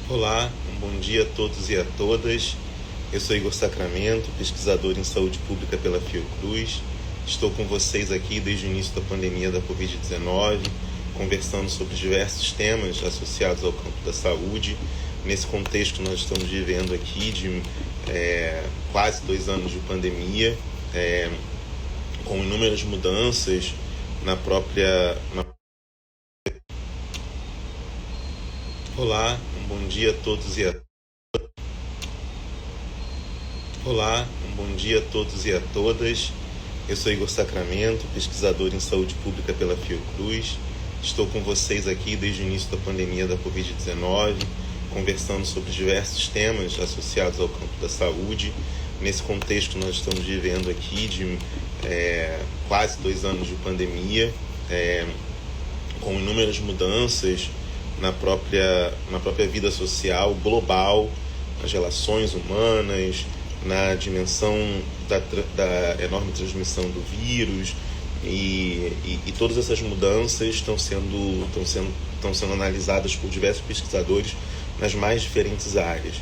Olá, um bom dia a todos e a todas. Eu sou Igor Sacramento, pesquisador em saúde pública pela Fiocruz. Estou com vocês aqui desde o início da pandemia da Covid-19, conversando sobre diversos temas associados ao campo da saúde. Nesse contexto, nós estamos vivendo aqui de quase 2 anos de pandemia, com inúmeras mudanças na própria... Olá, um bom dia a todos e a Olá, um bom dia a todos e a todas. Eu sou Igor Sacramento, pesquisador em saúde pública pela Fiocruz. Estou com vocês aqui desde o início da pandemia da Covid-19, conversando sobre diversos temas associados ao campo da saúde. Nesse contexto, nós estamos vivendo aqui de quase 2 anos de pandemia, com inúmeras mudanças na própria vida social global, nas relações humanas, na dimensão da enorme transmissão do vírus, e todas essas mudanças estão sendo analisadas por diversos pesquisadores nas mais diferentes áreas.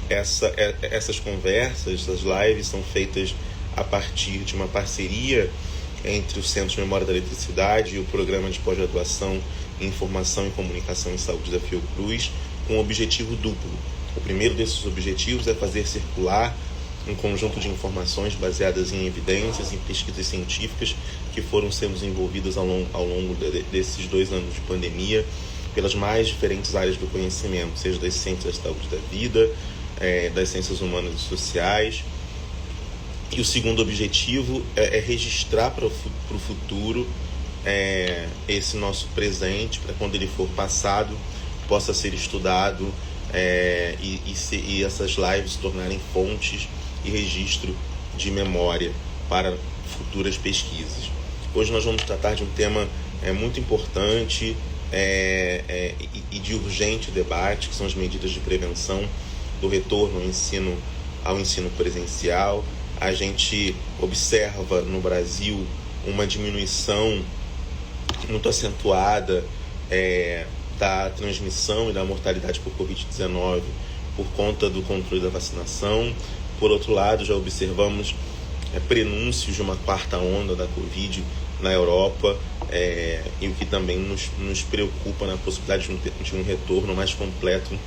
Essas conversas, essas lives são feitas a partir de uma parceria entre o Centro de Memória da Eletricidade e o Programa de Pós-Graduação em Informação e Comunicação em Saúde da Fiocruz, com um objetivo duplo. O primeiro desses objetivos é fazer circular um conjunto de informações baseadas em evidências, em pesquisas científicas que foram sendo desenvolvidas ao longo desses 2 anos de pandemia pelas mais diferentes áreas do conhecimento, seja das ciências da saúde da vida, das ciências humanas e sociais. E o segundo objetivo é registrar para o futuro esse nosso presente, para quando ele for passado, possa ser estudado e essas lives se tornarem fontes e registro de memória para futuras pesquisas. Hoje nós vamos tratar de um tema muito importante e de urgente debate, que são as medidas de prevenção do retorno ao ensino presencial. A gente observa no Brasil uma diminuição muito acentuada da transmissão e da mortalidade por Covid-19 por conta do controle da vacinação. Por outro lado, já observamos prenúncios de uma 4ª onda da Covid na Europa, e o que também nos preocupa na possibilidade de um retorno mais completo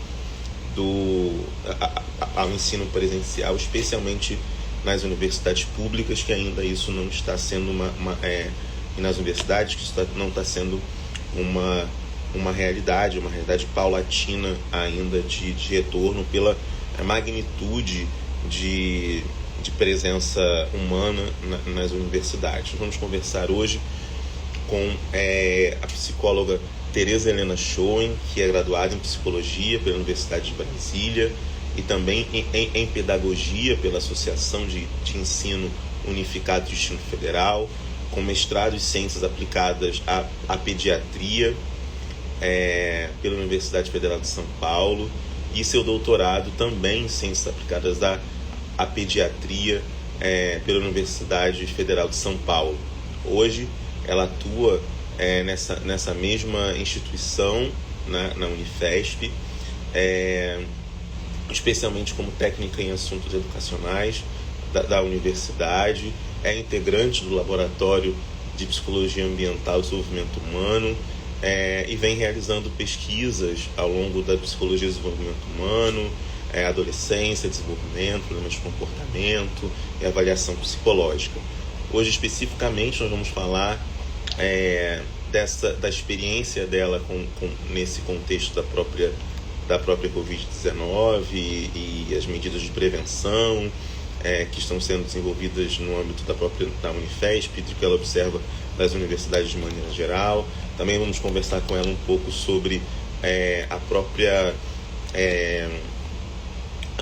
ao ensino presencial, especialmente nas universidades públicas, que ainda isso não está sendo e nas universidades que isso não está sendo uma realidade paulatina ainda de retorno pela magnitude de presença humana nas universidades. Nós vamos conversar hoje com a psicóloga Tereza Helena Schoen, que é graduada em Psicologia pela Universidade de Brasília e também em Pedagogia pela Associação de Ensino Unificado do Distrito Federal, com mestrado em Ciências Aplicadas à Pediatria pela Universidade Federal de São Paulo e seu doutorado também em Ciências Aplicadas à Pediatria pela Universidade Federal de São Paulo. Hoje ela atua nessa mesma instituição, na Unifesp, especialmente como técnica em assuntos educacionais da universidade, é integrante do Laboratório de Psicologia Ambiental e Desenvolvimento Humano, e vem realizando pesquisas ao longo da psicologia e desenvolvimento humano, adolescência, desenvolvimento, problemas de comportamento e avaliação psicológica. Hoje, especificamente, nós vamos falar da experiência dela nesse contexto da própria Covid-19 e as medidas de prevenção que estão sendo desenvolvidas no âmbito da Unifesp, do que ela observa das universidades de maneira geral. Também vamos conversar com ela um pouco sobre a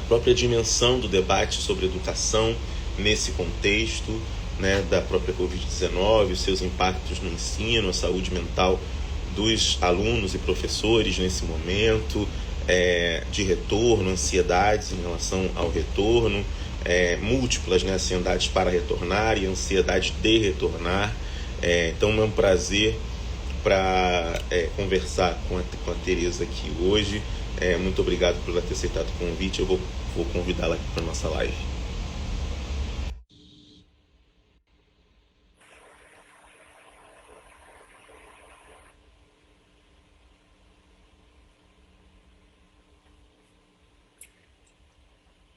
própria dimensão do debate sobre educação nesse contexto, da própria Covid-19, os seus impactos no ensino, a saúde mental dos alunos e professores nesse momento de retorno, ansiedades em relação ao retorno, múltiplas, ansiedades para retornar e ansiedade de retornar. Então é um prazer para conversar com a Tereza aqui hoje. Muito obrigado por ela ter aceitado o convite. Eu vou convidá-la aqui para nossa live.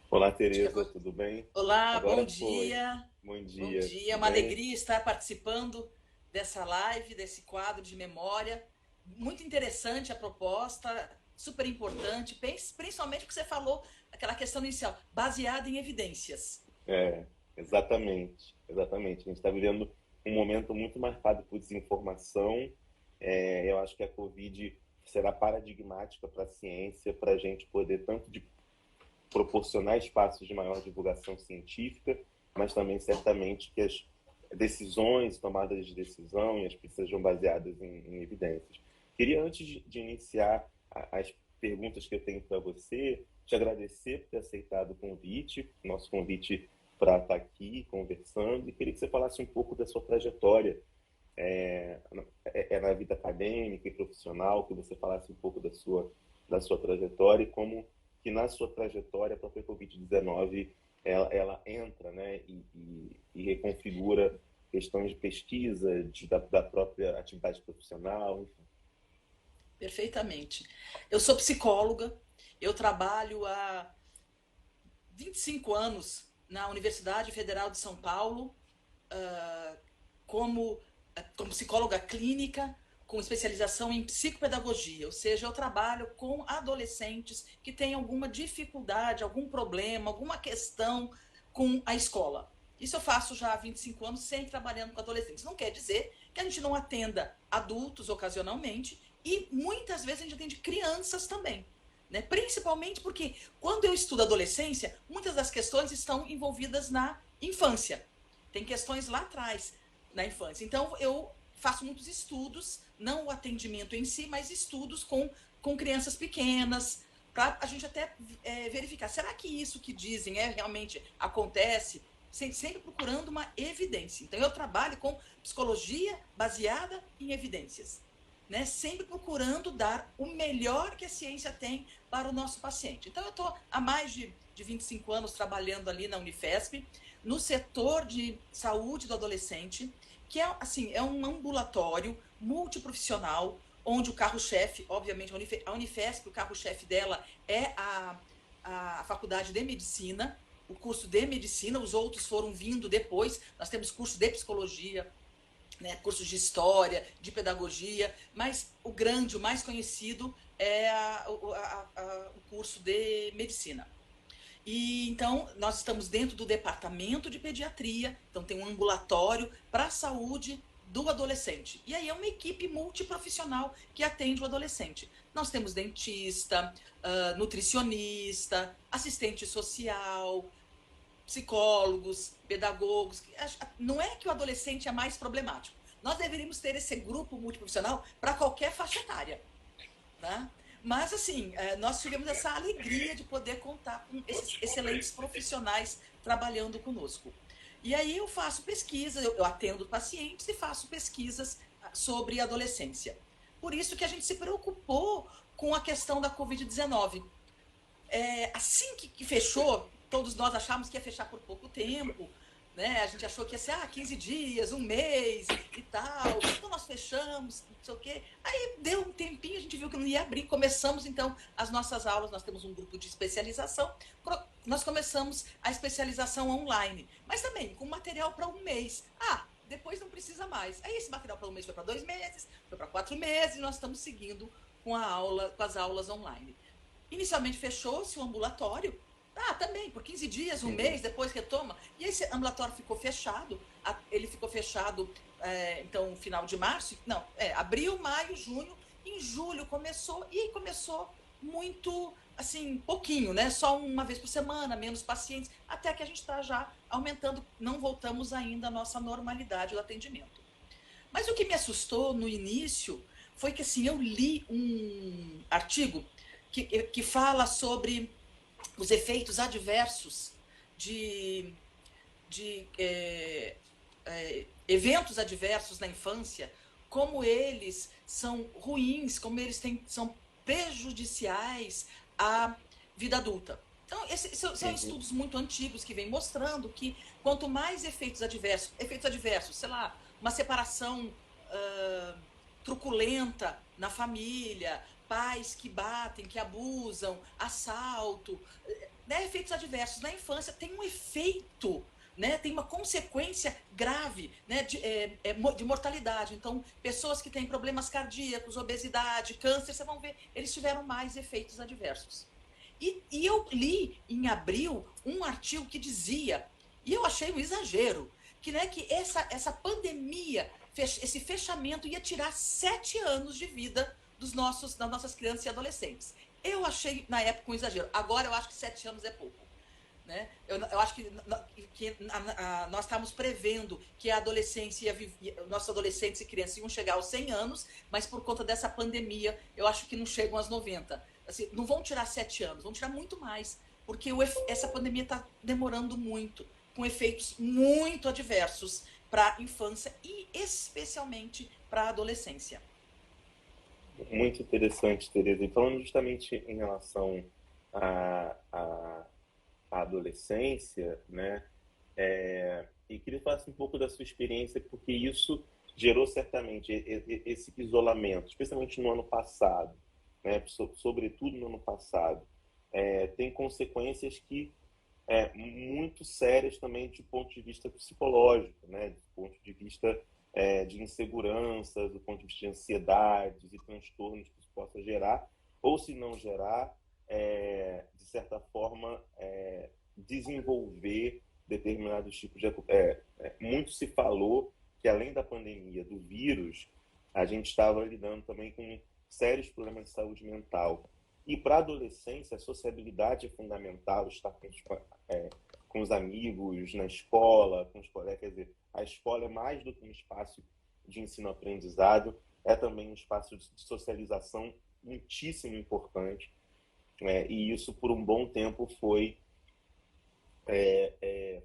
Olá, Tereza, tudo bem? Olá, bom Agora foi. dia. Bom Bom dia, dia. É tudo uma bem? alegria estar participando dessa live, desse quadro de memória. Muito interessante a proposta, super importante, principalmente porque você falou aquela questão inicial, baseada em evidências. É, exatamente, exatamente. A gente está vivendo um momento muito marcado por desinformação. Eu acho que a Covid será paradigmática para a ciência, para a gente poder tanto de proporcionar espaços de maior divulgação científica, mas também certamente que as decisões, tomadas de decisão, sejam baseadas em evidências. Queria, antes de iniciar as perguntas que eu tenho para você, te agradecer por ter aceitado o convite, nosso convite para estar aqui conversando, e queria que você falasse um pouco da sua trajetória é, na vida acadêmica e profissional, que você falasse um pouco da sua trajetória e como que na sua trajetória a própria Covid-19 ela entra, né, e reconfigura questões de pesquisa, da própria atividade profissional, enfim. Perfeitamente. Eu sou psicóloga, eu trabalho há 25 anos na Universidade Federal de São Paulo, como, como psicóloga clínica, com especialização em psicopedagogia, ou seja, eu trabalho com adolescentes que têm alguma dificuldade, algum problema, alguma questão com a escola. Isso eu faço já há 25 anos, sempre trabalhando com adolescentes. Não quer dizer que a gente não atenda adultos ocasionalmente, e muitas vezes a gente atende crianças também. Né? Principalmente porque quando eu estudo adolescência, muitas das questões estão envolvidas na infância. Tem questões lá atrás, na infância. Então, eu faço muitos estudos, não o atendimento em si, mas estudos com crianças pequenas, para a gente até verificar, será que isso que dizem realmente acontece? Sempre procurando uma evidência. Então, eu trabalho com psicologia baseada em evidências. Né? Sempre procurando dar o melhor que a ciência tem para o nosso paciente. Então, eu estou há mais de 25 anos trabalhando ali na Unifesp, no setor de saúde do adolescente, que é, assim, é um ambulatório multiprofissional, onde o carro-chefe, obviamente, a Unifesp, o carro-chefe dela é a faculdade de medicina, o curso de medicina, os outros foram vindo depois, nós temos curso de psicologia, né, cursos de história, de pedagogia, mas o grande, o mais conhecido é o curso de medicina. E então nós estamos dentro do departamento de pediatria, então tem um ambulatório para a saúde do adolescente. E aí é uma equipe multiprofissional que atende o adolescente. Nós temos dentista, nutricionista, assistente social, psicólogos, pedagogos. Não é que o adolescente é mais problemático. Nós deveríamos ter esse grupo multiprofissional para qualquer faixa etária. Tá? Mas, assim, nós tivemos essa alegria de poder contar com esses excelentes profissionais trabalhando conosco. E aí eu faço pesquisas, eu atendo pacientes e faço pesquisas sobre adolescência. Por isso que a gente se preocupou com a questão da Covid-19. Assim que fechou, todos nós achávamos que ia fechar por pouco tempo, né? A gente achou que ia ser 15 dias, um mês e tal. Então nós fechamos, não sei o quê. Aí deu um tempinho, a gente viu que não ia abrir. Começamos então as nossas aulas. Nós temos um grupo de especialização. Nós começamos a especialização online, mas também com material para um mês. Depois não precisa mais. Aí esse material para um mês foi para 2 meses, foi para 4 meses, e nós estamos seguindo com com as aulas online. Inicialmente fechou-se o ambulatório. Também, por 15 dias, um mês, depois retoma. E esse ambulatório ficou fechado. Ele ficou fechado, então, final de março. Não, abril, maio, junho. Em julho começou, e começou muito, assim, pouquinho, né? Só uma vez por semana, menos pacientes, até que a gente está já aumentando. Não voltamos ainda à nossa normalidade do atendimento. Mas o que me assustou no início foi que, assim, eu li um artigo que fala sobre os efeitos adversos de eventos adversos na infância, como eles são ruins, como eles são prejudiciais à vida adulta. Então, esses são estudos muito antigos que vêm mostrando que quanto mais efeitos adversos, sei lá, uma separação truculenta na família, pais que batem, que abusam, assalto, né, efeitos adversos na infância, tem um efeito, né, tem uma consequência grave, né, de mortalidade. Então, pessoas que têm problemas cardíacos, obesidade, câncer, vocês vão ver, eles tiveram mais efeitos adversos. E eu li em abril um artigo que dizia, e eu achei um exagero, que, né, que essa pandemia, esse fechamento ia tirar 7 anos de vida das nossas crianças e adolescentes. Eu achei, na época, um exagero. Agora eu acho que 7 anos é pouco. Né? Eu acho que nós estamos prevendo que a adolescência nossos adolescentes e crianças iam chegar aos 100 anos, mas por conta dessa pandemia, eu acho que não chegam aos 90. Assim, não vão tirar 7 anos, vão tirar muito mais, porque essa pandemia está demorando muito, com efeitos muito adversos para a infância e especialmente para a adolescência. Muito interessante, Tereza. E falando justamente em relação à adolescência, né? E queria falar um pouco da sua experiência, porque isso gerou certamente esse isolamento, especialmente no ano passado, né? Sobretudo no ano passado, tem consequências que muito sérias também do ponto de vista psicológico, né? Do ponto de vista de insegurança, do ponto de vista de ansiedades e transtornos que isso possa gerar, ou se não gerar, de certa forma, desenvolver determinados tipos de... muito se falou que, além da pandemia, do vírus, a gente estava lidando também com sérios problemas de saúde mental. E para a adolescência, a sociabilidade é fundamental, estar com os amigos, na escola, com os colegas. Quer dizer, a escola é mais do que um espaço de ensino-aprendizado, é também um espaço de socialização muitíssimo importante. E isso, por um bom tempo, foi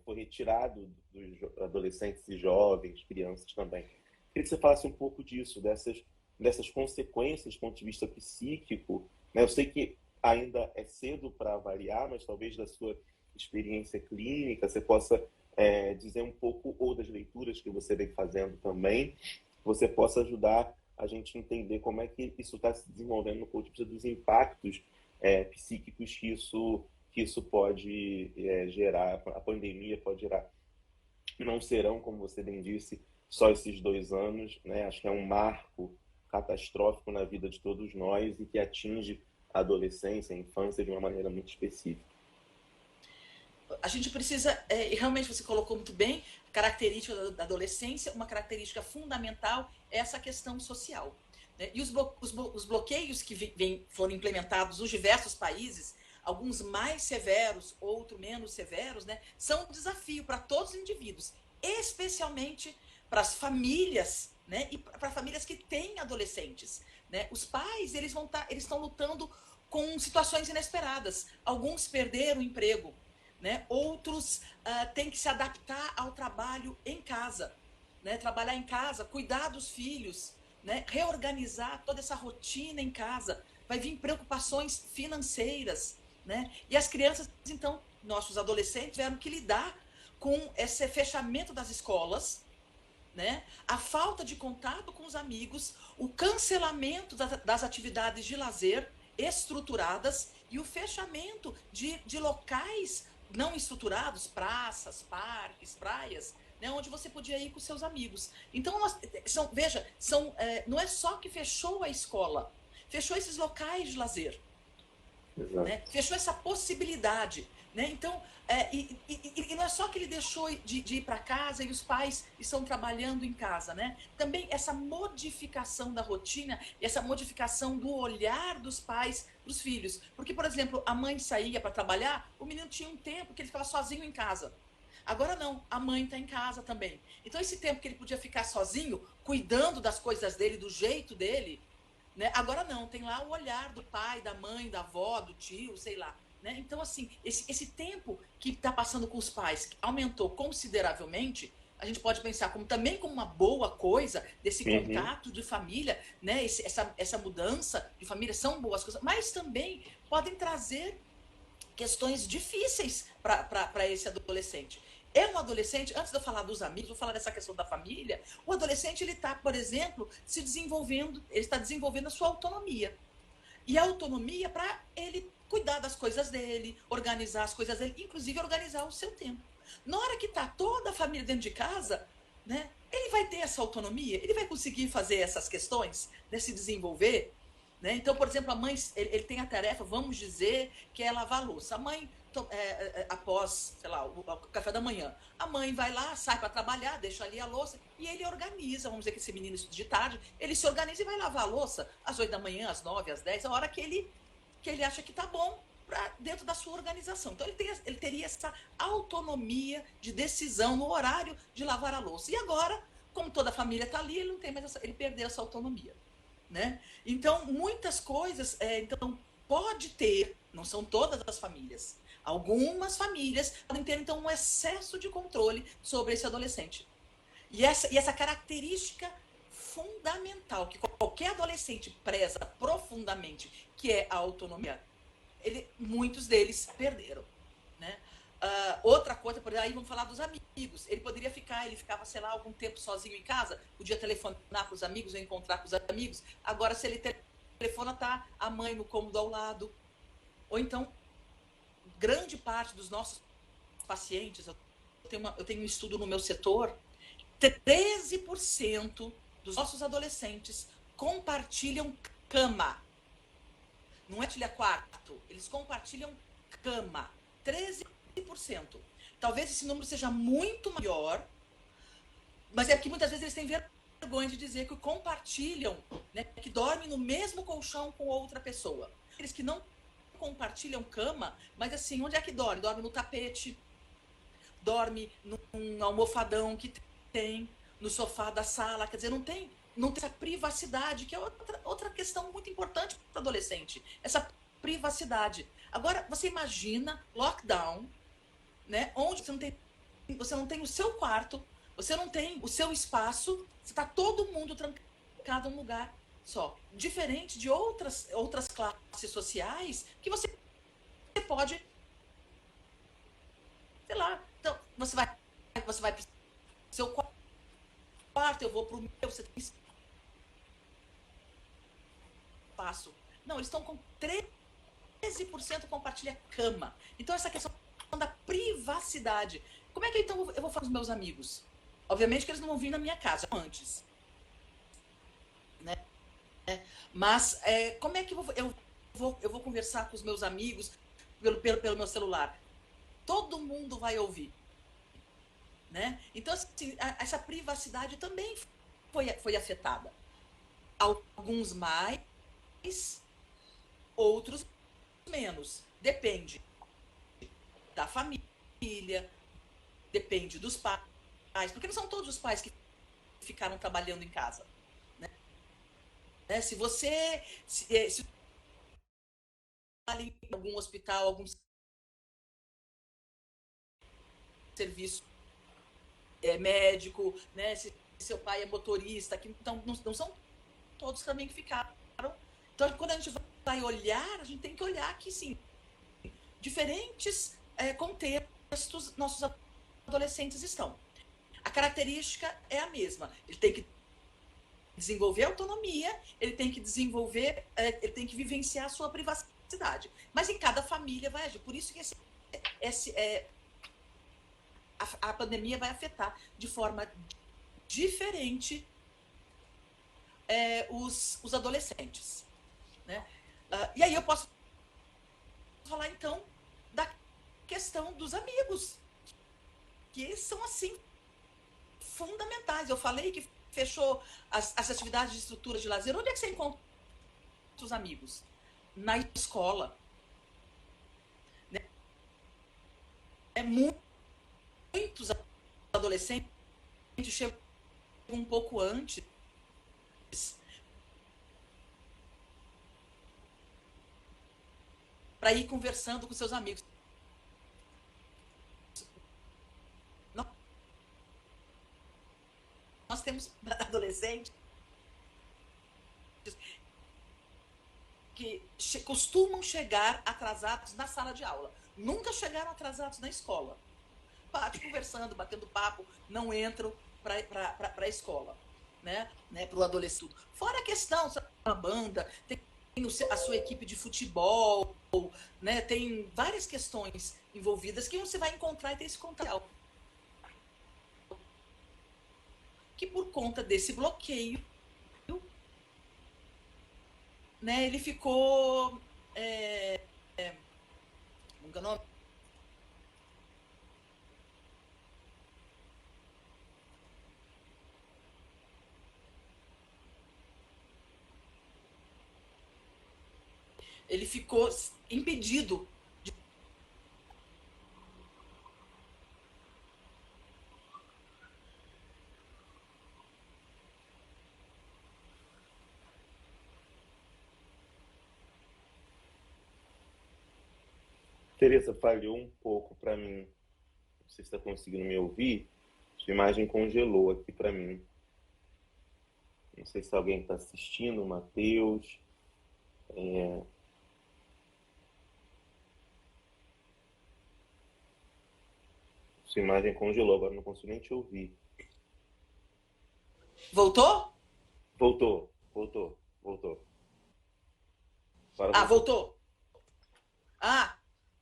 retirado dos adolescentes e jovens, crianças também. Queria que você falasse um pouco disso, dessas consequências do ponto de vista psíquico, né? Eu sei que ainda é cedo para avaliar, mas talvez da sua experiência clínica você possa dizer um pouco, ou das leituras que você vem fazendo também, você possa ajudar a gente a entender como é que isso está se desenvolvendo no ponto de vista dos impactos psíquicos que isso pode gerar, a pandemia pode gerar. Não serão, como você bem disse, só esses 2 anos, né? Acho que é um marco catastrófico na vida de todos nós e que atinge a adolescência, a infância de uma maneira muito específica. A gente precisa, e realmente você colocou muito bem, a característica da adolescência, uma característica fundamental é essa questão social. Né? E os bloqueios que foram implementados nos diversos países, alguns mais severos, outros menos severos, né, são um desafio para todos os indivíduos, especialmente para as famílias, né, e para famílias que têm adolescentes. Né? Os pais, eles estão lutando com situações inesperadas. Alguns perderam o emprego, né? Outros têm que se adaptar ao trabalho em casa, né? Trabalhar em casa, cuidar dos filhos, né? Reorganizar toda essa rotina em casa. Vai vir preocupações financeiras, né? E as crianças, então, nossos adolescentes tiveram que lidar com esse fechamento das escolas, né? A falta de contato com os amigos, o cancelamento das atividades de lazer estruturadas e o fechamento de locais não estruturados, praças, parques, praias, né, onde você podia ir com seus amigos. Então, veja, não é só que fechou a escola, fechou esses locais de lazer, né? Fechou essa possibilidade. Né? Então, e não é só que ele deixou de ir para casa e os pais estão trabalhando em casa, né? Também essa modificação da rotina, essa modificação do olhar dos pais para os filhos. Porque, por exemplo, a mãe saía para trabalhar, o menino tinha um tempo que ele ficava sozinho em casa. Agora não, a mãe está em casa também. Então, esse tempo que ele podia ficar sozinho, cuidando das coisas dele, do jeito dele, né? Agora não, tem lá o olhar do pai, da mãe, da avó, do tio, sei lá. Né? Então, assim, esse tempo que está passando com os pais aumentou consideravelmente, a gente pode pensar também como uma boa coisa desse contato de família, né? Essa mudança de família são boas coisas, mas também podem trazer questões difíceis para esse adolescente. É um adolescente, antes de eu falar dos amigos, vou falar dessa questão da família, o adolescente ele está, por exemplo, se desenvolvendo, ele está desenvolvendo a sua autonomia. E a autonomia para ele cuidar das coisas dele, organizar as coisas dele, inclusive organizar o seu tempo. Na hora que está toda a família dentro de casa, né, ele vai ter essa autonomia, ele vai conseguir fazer essas questões, né, se desenvolver. Né? Então, por exemplo, a mãe ele tem a tarefa, vamos dizer, que é lavar a louça. A mãe, após, sei lá, o café da manhã, a mãe vai lá, sai para trabalhar, deixa ali a louça e ele organiza. Vamos dizer que esse menino de tarde, ele se organiza e vai lavar a louça às 8 da manhã, às 9, às 10, a hora que ele acha que está bom dentro da sua organização. Então, ele teria essa autonomia de decisão no horário de lavar a louça. E agora, como toda a família está ali, ele não tem mais ele perdeu essa autonomia. Né? Então, muitas coisas, então, pode ter, não são todas as famílias, algumas famílias podem ter, então, um excesso de controle sobre esse adolescente. E essa característica fundamental que qualquer adolescente preza profundamente, que é a autonomia, muitos deles perderam. Né? Outra coisa, por exemplo, aí vamos falar dos amigos. Ele ficava, sei lá, algum tempo sozinho em casa, podia telefonar com os amigos ou encontrar com os amigos. Agora, se ele telefona, tá a mãe no cômodo ao lado. Ou então, grande parte dos nossos pacientes, eu tenho um estudo no meu setor, 13% dos nossos adolescentes compartilham cama. Não é compartilhar quarto, eles compartilham cama. 13%. Talvez esse número seja muito maior, mas é porque muitas vezes eles têm vergonha de dizer que compartilham, né, que dormem no mesmo colchão com outra pessoa. Aqueles que não compartilham cama, mas assim, onde é que dorme? Dorme no tapete, dorme num almofadão que tem, no sofá da sala, quer dizer, não tem essa privacidade, que é outra questão muito importante para o adolescente, essa privacidade. Agora, você imagina lockdown, né, onde você não tem o seu quarto, você não tem o seu espaço, você está todo mundo trancado em um lugar só. Diferente de outras classes sociais que você pode, sei lá, então você vai para o seu quarto, eu vou para o meu, você tem espaço. Não, eles estão com 13% compartilha cama. Então, essa questão da privacidade. Como é que então eu vou falar com os meus amigos? Obviamente que eles não vão vir na minha casa antes. Né? Mas como é que eu vou conversar com os meus amigos pelo meu celular? Todo mundo vai ouvir. Né? Então, assim, essa privacidade também foi afetada. Alguns mais, outros menos. Depende da família, depende dos pais, porque não são todos os pais que ficaram trabalhando em casa. Né? Se você se ali em algum hospital, algum serviço médico, né? Se seu pai é motorista, então não são todos também que ficaram. Então, quando a gente vai olhar, a gente tem que olhar que, sim, diferentes contextos nossos adolescentes estão. A característica é a mesma. Ele tem que desenvolver autonomia, ele tem que desenvolver, ele tem que vivenciar a sua privacidade. Mas em cada família vai agir. Por isso que a pandemia vai afetar de forma diferente os adolescentes. Né? E aí eu posso falar, então, da questão dos amigos, que são, assim, fundamentais. Eu falei que fechou as atividades de estrutura de lazer. Onde é que você encontra os amigos? Na escola. Né? Muitos adolescentes chegam um pouco antes para ir conversando com seus amigos. adolescentes que costumam chegar atrasados na sala de aula. Nunca chegaram atrasados na escola. Conversando, batendo papo, não entram para a escola, né? Para o adolescente. Fora a questão, a banda, tem a sua equipe de futebol, né? Tem várias questões envolvidas que você vai encontrar e ter esse contato. Que por conta desse bloqueio, né, ele ficou... como é o nome? Ele ficou impedido de... Tereza, falhou um pouco para mim. Não sei se está conseguindo me ouvir. Sua imagem congelou aqui para mim. Não sei se alguém está assistindo, Matheus. Sua imagem congelou, agora não consigo nem te ouvir. Voltou? Voltou. Voltou.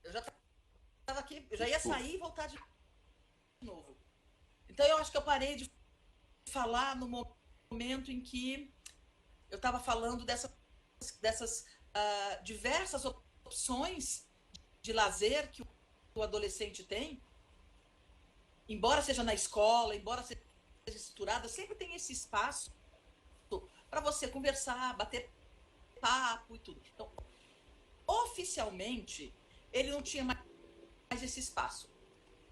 Eu já estava aqui, eu já ia sair e voltar de novo. Então eu acho que eu parei de falar no momento em que eu estava falando dessas diversas opções de lazer que o adolescente tem, embora seja na escola, embora seja estruturada, sempre tem esse espaço para você conversar, bater papo e tudo. Então, oficialmente, ele não tinha mais esse espaço.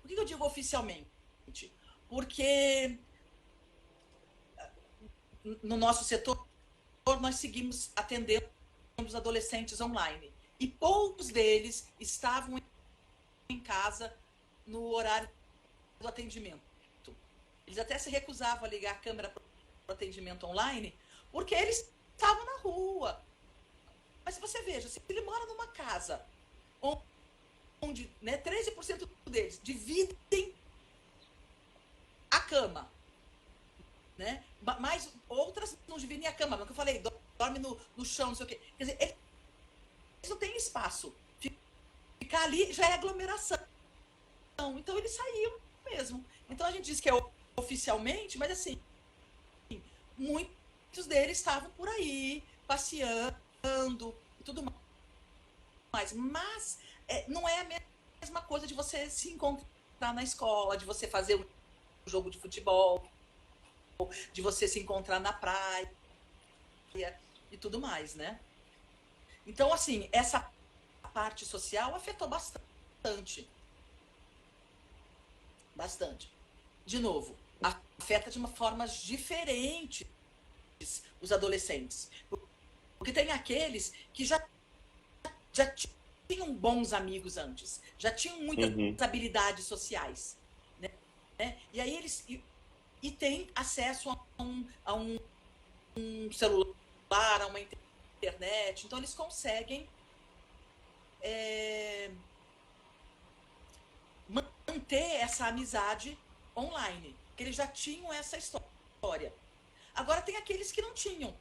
Por que eu digo oficialmente? Porque no nosso setor, nós seguimos atendendo os adolescentes online. E poucos deles estavam em casa no horário do atendimento. Eles até se recusavam a ligar a câmera para o atendimento online, porque eles estavam na rua. Mas se você veja, se ele mora numa casa onde 13% deles dividem a cama, né? Mas outras não dividem a cama, como eu falei, dorme no chão, não sei o quê. Quer dizer, eles não têm espaço. Ficar ali já é aglomeração. Então eles saíam mesmo. Então a gente diz que é oficialmente, mas assim, muitos deles estavam por aí, passeando e tudo mais. Mas não é a mesma coisa de você se encontrar na escola, de você fazer um jogo de futebol, de você se encontrar na praia e tudo mais, né? Então, assim, essa parte social afetou bastante. Bastante. De novo, afeta de uma forma diferente os adolescentes. Porque tem aqueles que já tinham bons amigos antes, já tinham muitas habilidades sociais, né? E aí eles e têm acesso a um celular, a uma internet, então eles conseguem manter essa amizade online, que eles já tinham essa história. Agora tem aqueles que não tinham,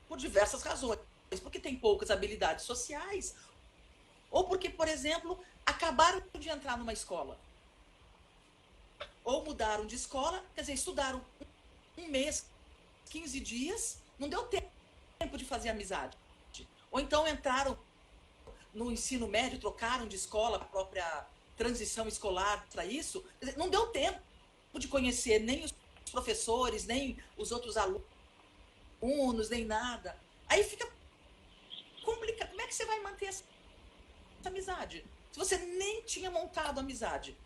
por diversas razões, porque tem poucas habilidades sociais, ou porque, por exemplo, acabaram de entrar numa escola, ou mudaram de escola, quer dizer, estudaram um mês, 15 dias, não deu tempo de fazer amizade. Ou então entraram no ensino médio, trocaram de escola, a própria transição escolar para isso, quer dizer, não deu tempo de conhecer nem os professores, nem os outros alunos, nem nada. Aí fica complicado. Como é que você vai manter essa amizade? Se você nem tinha montado amizade.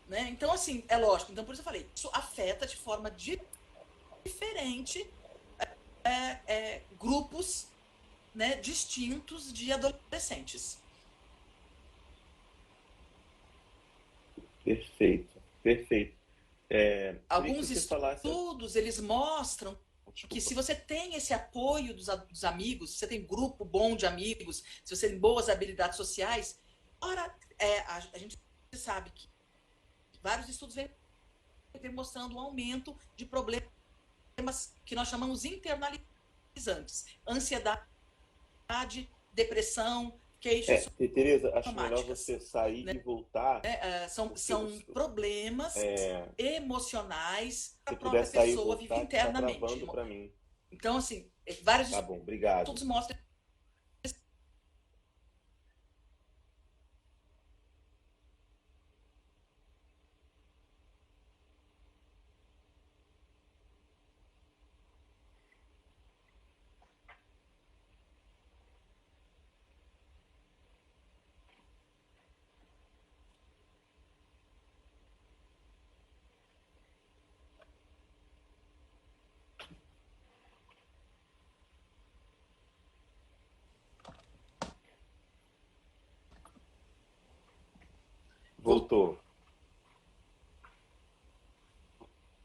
Né? Então, assim, é lógico. Então, por isso eu falei, isso afeta de forma diferente grupos, né, distintos de adolescentes. Perfeito. Queria que Alguns você falasse. estudos, eles mostram que se Desculpa. você tem esse apoio dos amigos, se você tem um grupo bom de amigos, se você tem boas habilidades sociais, ora, a gente sabe que vários estudos vêm demonstrando um aumento de problemas que nós chamamos internalizantes, ansiedade, depressão, queixas Tereza, acho melhor somáticas. você sair Né? e voltar, porque São problemas emocionais que a se puder própria sair e pessoa vive voltar, que está internamente. travando para mim. Então, assim, vários Tá bom, obrigado. estudos mostram. Voltou.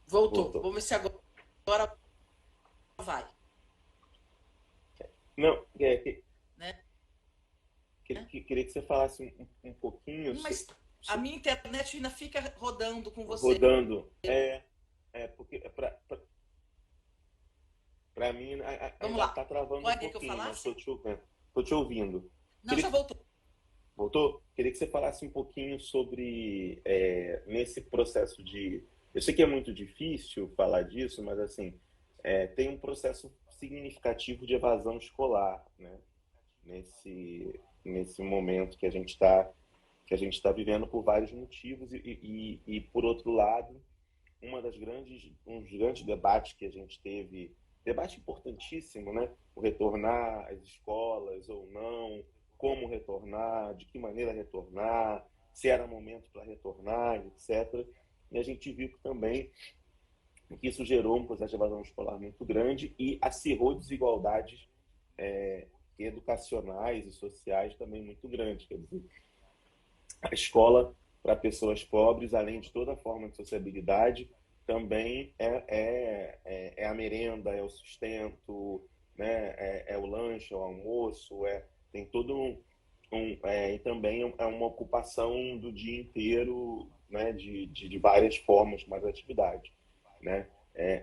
Voltou. Voltou. Vamos ver se agora vai. Não, Né? queria que você falasse um pouquinho Mas a minha internet ainda fica rodando com você. rodando. Porque para mim Vamos ainda lá. está travando Qual um é que eu pouquinho, mas falasse? estou te ouvindo. Tô te ouvindo. Não, já voltou. Voltou? Queria que você falasse um pouquinho sobre nesse processo de. Eu sei que é muito difícil falar disso, mas assim tem um processo significativo de evasão escolar, né? Nesse momento que a gente está vivendo por vários motivos e por outro lado um dos grandes debates que a gente teve, debate importantíssimo, né? O retornar às escolas ou não, como retornar, de que maneira retornar, se era momento para retornar, etc. E a gente viu que também que isso gerou um processo de evasão escolar muito grande e acirrou desigualdades educacionais e sociais também muito grandes. Quer dizer, a escola para pessoas pobres, além de toda forma de sociabilidade, também é a merenda, é o sustento, né? O lanche, é o almoço, tem todo e também é uma ocupação do dia inteiro, né? De várias formas, mais atividades, né?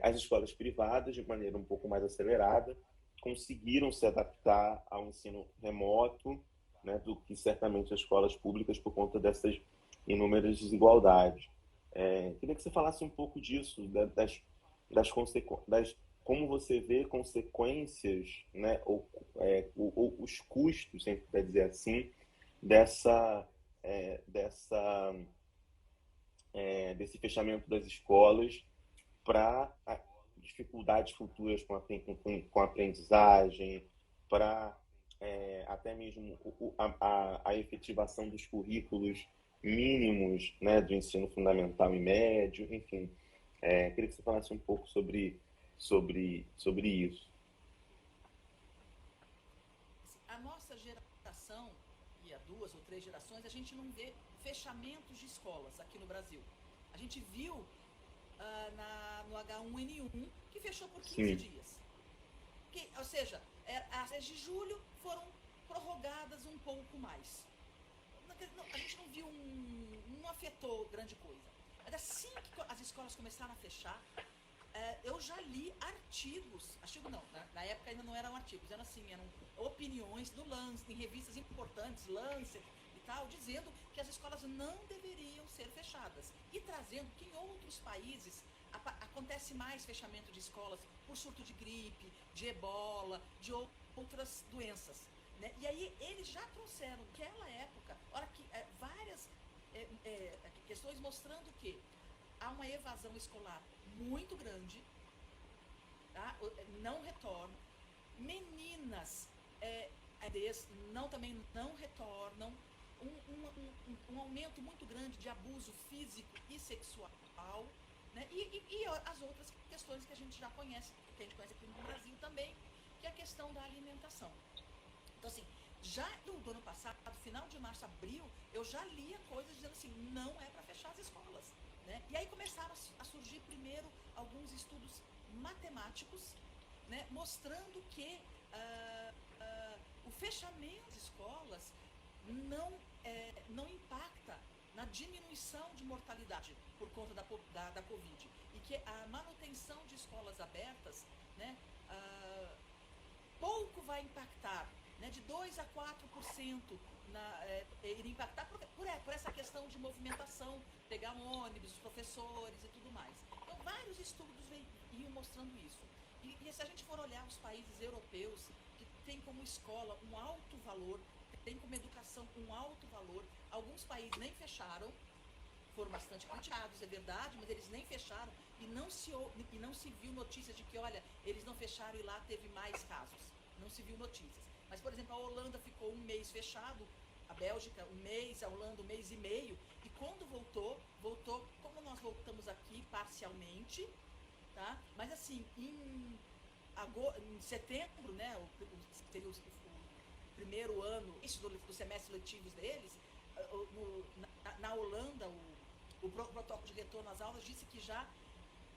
As escolas privadas, de maneira um pouco mais acelerada, conseguiram se adaptar ao ensino remoto, né, do que certamente as escolas públicas por conta dessas inúmeras desigualdades. Queria que você falasse um pouco disso, como você vê consequências, né, ou os custos, se a gente puder dizer assim, dessa, desse fechamento das escolas para dificuldades futuras com a aprendizagem, para até mesmo a efetivação dos currículos mínimos, né, do ensino fundamental e médio, enfim. Queria que você falasse um pouco sobre isso. A nossa geração, e há 2 ou 3 gerações, a gente não vê fechamentos de escolas aqui no Brasil. A gente viu no H1N1 que fechou por 15 Sim. dias. Ou seja, as de julho foram prorrogadas um pouco mais. A gente não viu, não afetou grande coisa. Mas assim que as escolas começaram a fechar, eu já li artigos não, na época ainda não eram artigos, eram opiniões do Lancet, em revistas importantes, Lancet e tal, dizendo que as escolas não deveriam ser fechadas. E trazendo que em outros países acontece mais fechamento de escolas por surto de gripe, de ebola, de outras doenças. Né? E aí eles já trouxeram, naquela época, várias questões mostrando que há uma evasão escolar muito grande, tá? Não retornam, meninas também não retornam, um aumento muito grande de abuso físico e sexual, né? E as outras questões que a gente já conhece, que a gente conhece aqui no Brasil também, que é a questão da alimentação. Então, assim, já do ano passado, final de março, abril, eu já lia coisas dizendo assim, não é para fechar as escolas. né? E aí começaram a surgir primeiro alguns estudos matemáticos, né, mostrando que o fechamento das escolas não impacta na diminuição de mortalidade por conta da Covid. E que a manutenção de escolas abertas, né, pouco vai impactar, né, de 2 a 4% iria impactar por essa questão de movimentação, pegar um ônibus, os professores e tudo mais. Então, vários estudos iam mostrando isso. E se a gente for olhar os países europeus, que têm como escola um alto valor, tem como educação um alto valor, alguns países nem fecharam, foram bastante criticados, é verdade, mas eles nem fecharam e não se viu notícias de que, olha, eles não fecharam e lá teve mais casos. Não se viu notícias. Mas, por exemplo, a Holanda ficou um mês fechado, a Bélgica um mês, a Holanda um mês e meio, e quando voltou, como nós voltamos aqui parcialmente, tá? Mas assim, em setembro, né, seria o primeiro ano, isso do semestre letivos deles, na Holanda, o protocolo de retorno às aulas disse que já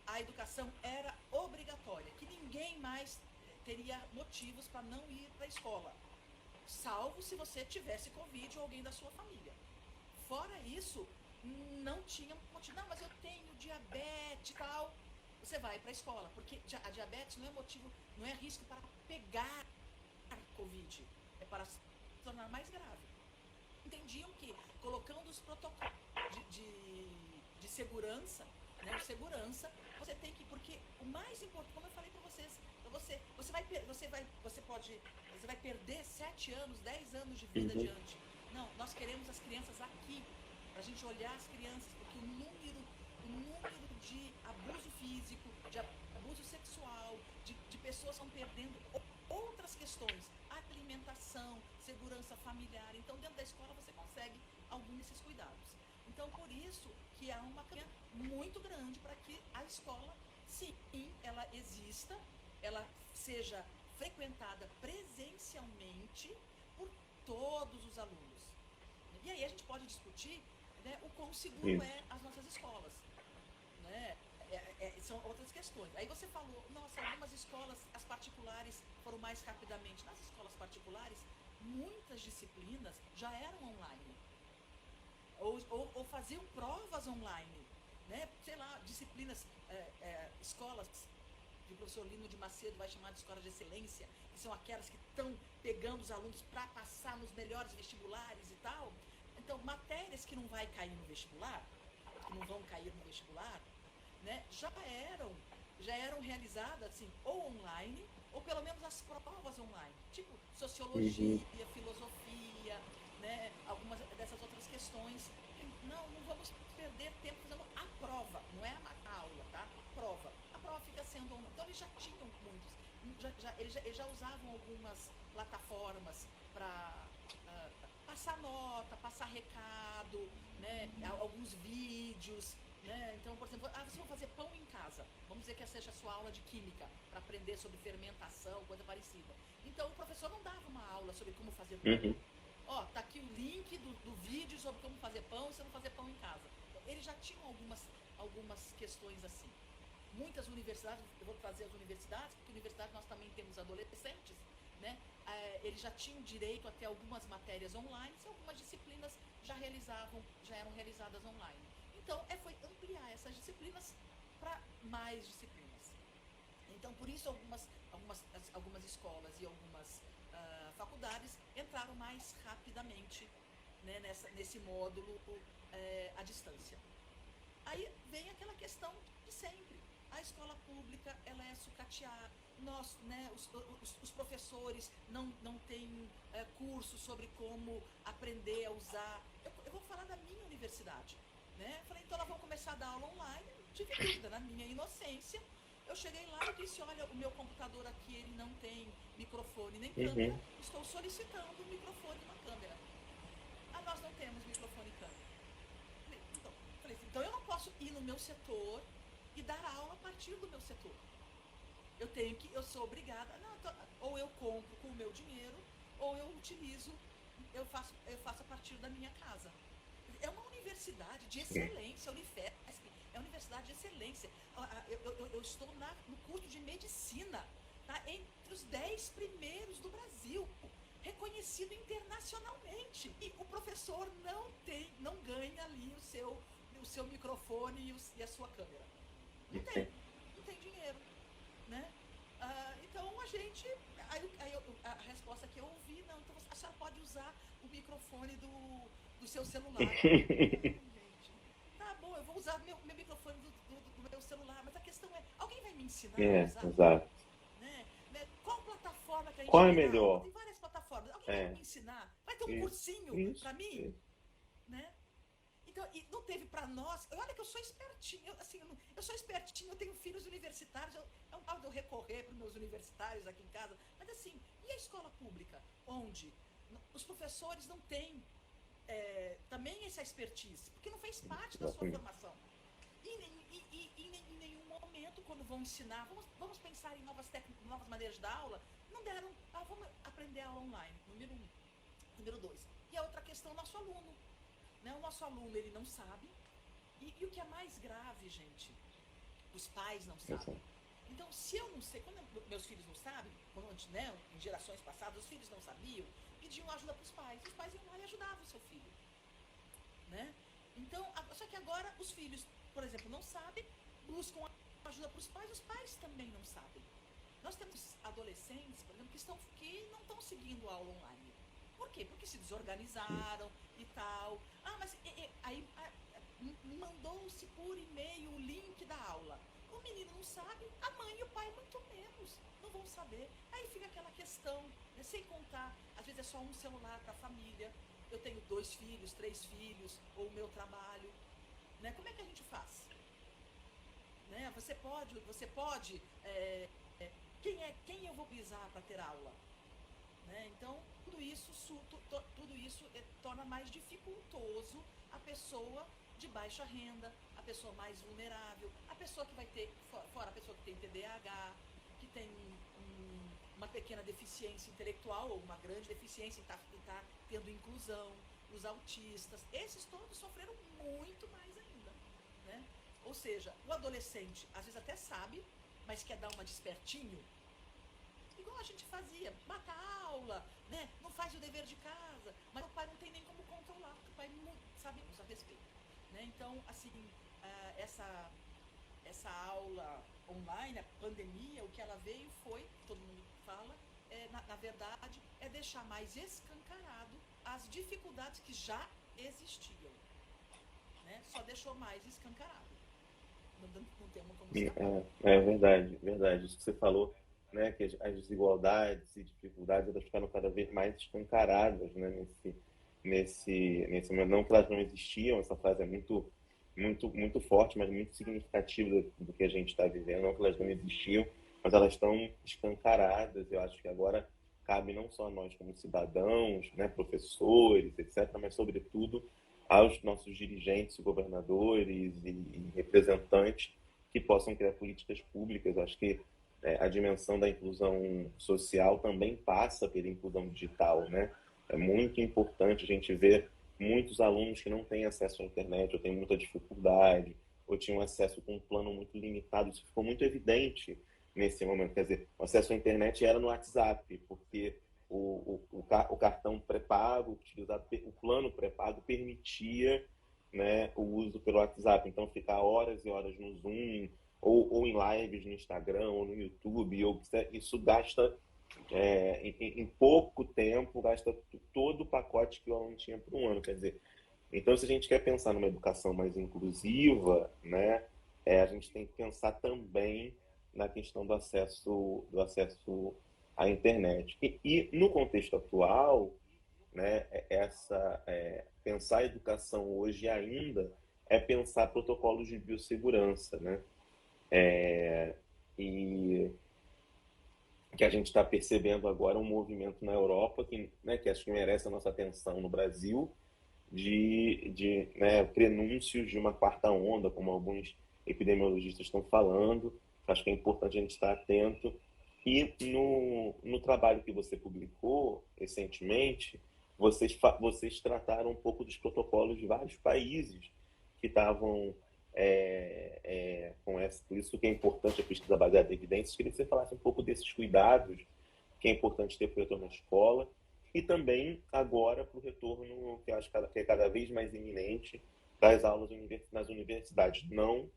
a educação era obrigatória, que ninguém mais teria motivos para não ir para a escola, salvo se você tivesse Covid ou alguém da sua família. Fora isso, não tinha motivo. Não, mas eu tenho diabetes e tal. Você vai para a escola, porque a diabetes não é motivo, não é risco para pegar Covid, é para se tornar mais grave. Entendiam que, colocando os protocolos de segurança, né, você tem que, porque o mais importante, como eu falei para vocês, você vai perder 7 anos, 10 anos de vida adiante. Não, nós queremos as crianças aqui, para a gente olhar as crianças, porque o número de abuso físico, de abuso sexual, de pessoas estão perdendo outras questões, alimentação, segurança familiar. Então, dentro da escola você consegue alguns desses cuidados. Então, por isso que há uma campanha muito grande para que a escola, sim, ela exista, ela seja frequentada presencialmente por todos os alunos. E aí a gente pode discutir, né, o quão seguro é as nossas escolas, né? São outras questões. Aí você falou, nossa, algumas escolas, as particulares, foram mais rapidamente. Nas escolas particulares, muitas disciplinas já eram online. Ou faziam provas online, né? Sei lá, disciplinas, escolas que o professor Lino de Macedo vai chamar de escolas de excelência, que são aquelas que estão pegando os alunos para passar nos melhores vestibulares e tal. Então, matérias que não vai cair no vestibular, que não vão cair no vestibular, né, já eram realizadas assim, ou online, ou pelo menos as provas online, tipo sociologia, filosofia, né, algumas dessas outras questões. Não vamos perder tempo fazendo a prova, não é a aula, tá? A prova fica sendo online. Então eles já tinham muitos, eles já usavam algumas plataformas para passar nota, passar recado, né, alguns vídeos, né? Então, por exemplo, vocês vão fazer pão em casa, vamos dizer que essa seja a sua aula de química, para aprender sobre fermentação, coisa parecida. Então o professor não dava uma aula sobre como fazer pão. Ó, tá aqui o link do vídeo sobre como fazer pão, você não fazer pão em casa. Eles já tinham algumas questões assim. Muitas universidades, eu vou trazer as universidades, porque universidade nós também temos adolescentes, né? Eles já tinham direito a ter algumas matérias online, e algumas disciplinas já eram realizadas online. Então, foi ampliar essas disciplinas para mais disciplinas. Então, por isso, algumas escolas e algumas faculdades entraram mais rapidamente, né, nesse módulo à distância. Aí vem aquela questão de sempre. A escola pública, ela é sucateada. Né, os professores não têm curso sobre como aprender a usar. Eu vou falar da minha universidade. Né? Falei, então nós vamos começar a dar aula online, tive dúvida, na minha inocência. Eu cheguei lá e disse, olha, o meu computador aqui, ele não tem microfone nem câmera, estou solicitando um microfone e uma câmera. Nós não temos microfone e câmera. Falei, então eu não posso ir no meu setor e dar aula a partir do meu setor. Eu sou obrigada, ou eu compro com o meu dinheiro, ou eu faço a partir da minha casa. É uma universidade de excelência, a Unifesp, universidade de excelência. Eu estou no curso de medicina, tá? Entre os 10 primeiros do Brasil, reconhecido internacionalmente. E o professor não ganha ali o seu microfone e a sua câmera. Não tem dinheiro, né? Então a gente, a resposta que eu ouvi, não, então a senhora pode usar o microfone do seu celular. Gente, tá bom, eu vou usar meu microfone do meu celular, mas a questão é, alguém vai me ensinar a usar? Exato. Né? Qual plataforma que a gente Qual é vai dar? melhor? Tem várias plataformas. Alguém vai me ensinar? Vai ter um cursinho para mim? Né? Então, e não teve para nós. Olha que eu sou espertinho, eu sou espertinho, eu tenho filhos universitários, é um tal de eu recorrer para os meus universitários aqui em casa. Mas assim, e a escola pública? Onde os professores não têm também essa expertise, porque não fez parte da sua formação. E em nenhum momento, quando vão ensinar, vamos pensar em novas maneiras de dar aula, não deram, vamos aprender aula online, número 1. Número 2. E a outra questão, o nosso aluno. Né? O nosso aluno, ele não sabe. E o que é mais grave, gente, os pais não sabem. Então, se eu não sei, quando meus filhos não sabem, né, em gerações passadas, os filhos não sabiam, pediam ajuda para os pais iam lá e ajudavam o seu filho. Né? Então, só que agora os filhos, por exemplo, não sabem, buscam ajuda para os pais também não sabem. Nós temos adolescentes, por exemplo, que não estão seguindo a aula online. Por quê? Porque se desorganizaram e tal. Mas aí mandou-se por e-mail o link da aula. O menino não sabe, a mãe e o pai muito menos. Não vão saber. Aí fica aquela questão, né, sem contar, às vezes é só um celular para a família. Eu tenho 2 filhos, 3 filhos, ou o meu trabalho. Né? Como é que a gente faz? Né? Você pode quem eu vou pisar para ter aula? Né? Então, tudo isso torna mais dificultoso a pessoa de baixa renda, a pessoa mais vulnerável, a pessoa que vai ter, fora a pessoa que tem TDAH, que tem uma pequena deficiência intelectual ou uma grande deficiência em estar tendo inclusão, os autistas, esses todos sofreram muito mais ainda. Né? Ou seja, o adolescente às vezes até sabe, mas quer dar uma despertinho, igual a gente fazia, mata a aula, né? Não faz o dever de casa, mas o pai não tem nem como controlar, porque o pai não sabe a respeito. Né? Então, assim, essa aula online, a pandemia, o que ela veio foi, todo mundo fala, na verdade, é deixar mais escancarado as dificuldades que já existiam. Né? Só deixou mais escancarado. Não tem como escapar. É verdade. Isso que você falou, né, que as desigualdades e dificuldades elas ficaram cada vez mais escancaradas, né, nesse momento. Não que elas não existiam, essa frase é muito forte, mas muito significativa do que a gente está vivendo. Não que elas não existiam, mas elas estão escancaradas. Eu acho que agora cabe não só a nós como cidadãos, né, professores, etc., mas sobretudo aos nossos dirigentes, governadores e representantes que possam criar políticas públicas. Eu acho que a dimensão da inclusão social também passa pela inclusão digital, né? É muito importante a gente ver muitos alunos que não têm acesso à internet, ou têm muita dificuldade, ou tinham acesso com um plano muito limitado. Isso ficou muito evidente nesse momento. Quer dizer, o acesso à internet era no WhatsApp, porque o cartão pré-pago, o plano pré-pago permitia, né, o uso pelo WhatsApp. Então, ficar horas e horas no Zoom, ou em lives no Instagram, ou no YouTube, isso gasta, em pouco tempo, gasta todo o pacote que o aluno tinha por um ano. Quer dizer, então, se a gente quer pensar numa educação mais inclusiva, né, a gente tem que pensar também na questão do acesso à internet. E no contexto atual, né, pensar a educação hoje ainda é pensar protocolos de biossegurança, né? E que a gente está percebendo agora um movimento na Europa que acho que merece a nossa atenção no Brasil, de prenúncios de uma quarta onda, como alguns epidemiologistas estão falando. Acho que é importante a gente estar atento. E no trabalho que você publicou recentemente, vocês trataram um pouco dos protocolos de vários países que estavam Por isso que é importante a pesquisa baseada em evidências. Queria que você falasse um pouco desses cuidados que é importante ter para o retorno à escola e também agora para o retorno, que eu acho que é cada vez mais iminente, das aulas nas universidades. Não,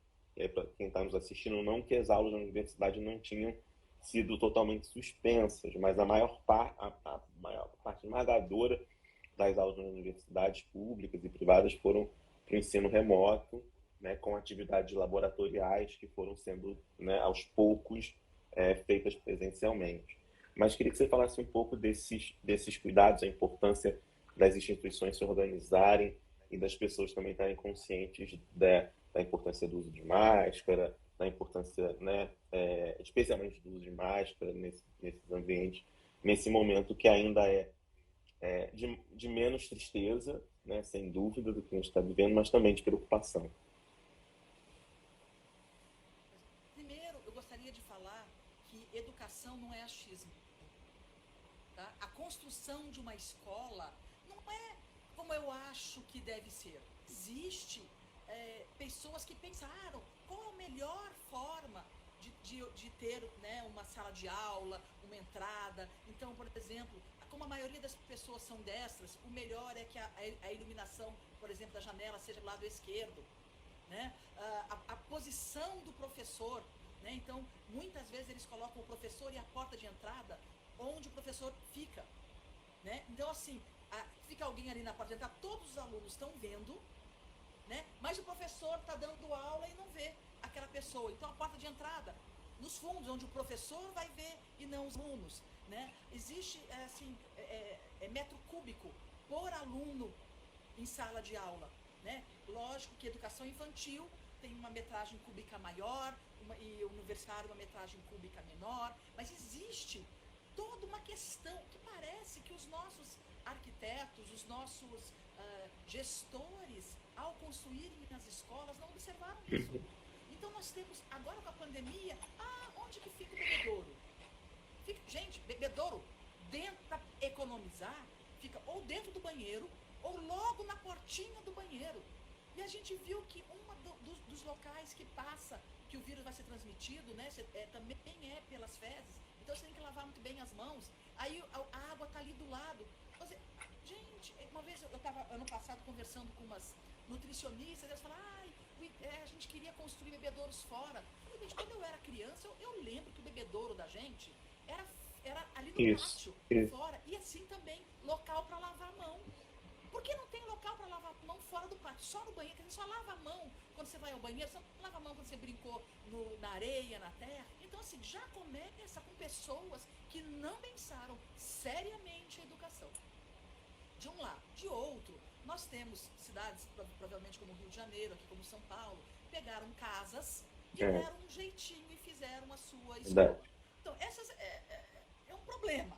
para quem está nos assistindo, não que as aulas na universidade não tinham sido totalmente suspensas, mas a maior parte esmagadora das aulas nas universidades públicas e privadas foram para o ensino remoto, né, com atividades laboratoriais que foram sendo, né, aos poucos, feitas presencialmente. Mas queria que você falasse um pouco desses cuidados, a importância das instituições se organizarem e das pessoas também estarem conscientes da importância do uso de máscara, da importância, né, especialmente do uso de máscara nesses ambientes, nesse momento que ainda de menos tristeza, né, sem dúvida, do que a gente está vivendo, mas também de preocupação. Primeiro, eu gostaria de falar que educação não é achismo. Tá? A construção de uma escola não é como eu acho que deve ser. Existe pessoas que pensaram qual a melhor forma de ter, né, uma sala de aula, uma entrada. Então, por exemplo, como a maioria das pessoas são destras, o melhor é que a iluminação, por exemplo, da janela seja do lado esquerdo. Né? A posição do professor, né? Então, muitas vezes eles colocam o professor e a porta de entrada onde o professor fica. Né? Então, assim, fica alguém ali na porta de entrada, todos os alunos estão vendo, né? Mas o professor está dando aula e não vê aquela pessoa. Então, a porta de entrada, nos fundos, onde o professor vai ver e não os alunos. Né? Existe, metro cúbico por aluno em sala de aula. Né? Lógico que educação infantil tem uma metragem cúbica maior e universitário uma metragem cúbica menor, mas existe toda uma questão que parece que os nossos arquitetos, os nossos gestores, ao construírem as escolas, não observaram isso. Então nós temos, agora com a pandemia, onde que fica o bebedouro? Gente, bebedouro, para economizar, fica ou dentro do banheiro, ou logo na portinha do banheiro. E a gente viu que dos locais que passa, que o vírus vai ser transmitido, né, também é pelas fezes. Então você tem que lavar muito bem as mãos. Aí a água está ali do lado. Gente, uma vez eu estava ano passado conversando com umas nutricionistas, elas falaram, a gente queria construir bebedouros fora. Eu falei, gente, quando eu era criança, eu lembro que o bebedouro da gente era ali no pátio, fora. E assim também, local para lavar a mão. Por que não tem local para lavar a mão fora do pátio? Só no banheiro, você só lava a mão quando você vai ao banheiro, você não lava a mão quando você brincou na areia, na terra. Então, assim, já começa com pessoas que não pensaram seriamente a educação. De um lado. De outro, nós temos cidades, provavelmente como Rio de Janeiro, aqui como São Paulo, pegaram casas e deram um jeitinho e fizeram a sua escola. Então, essas é um problema.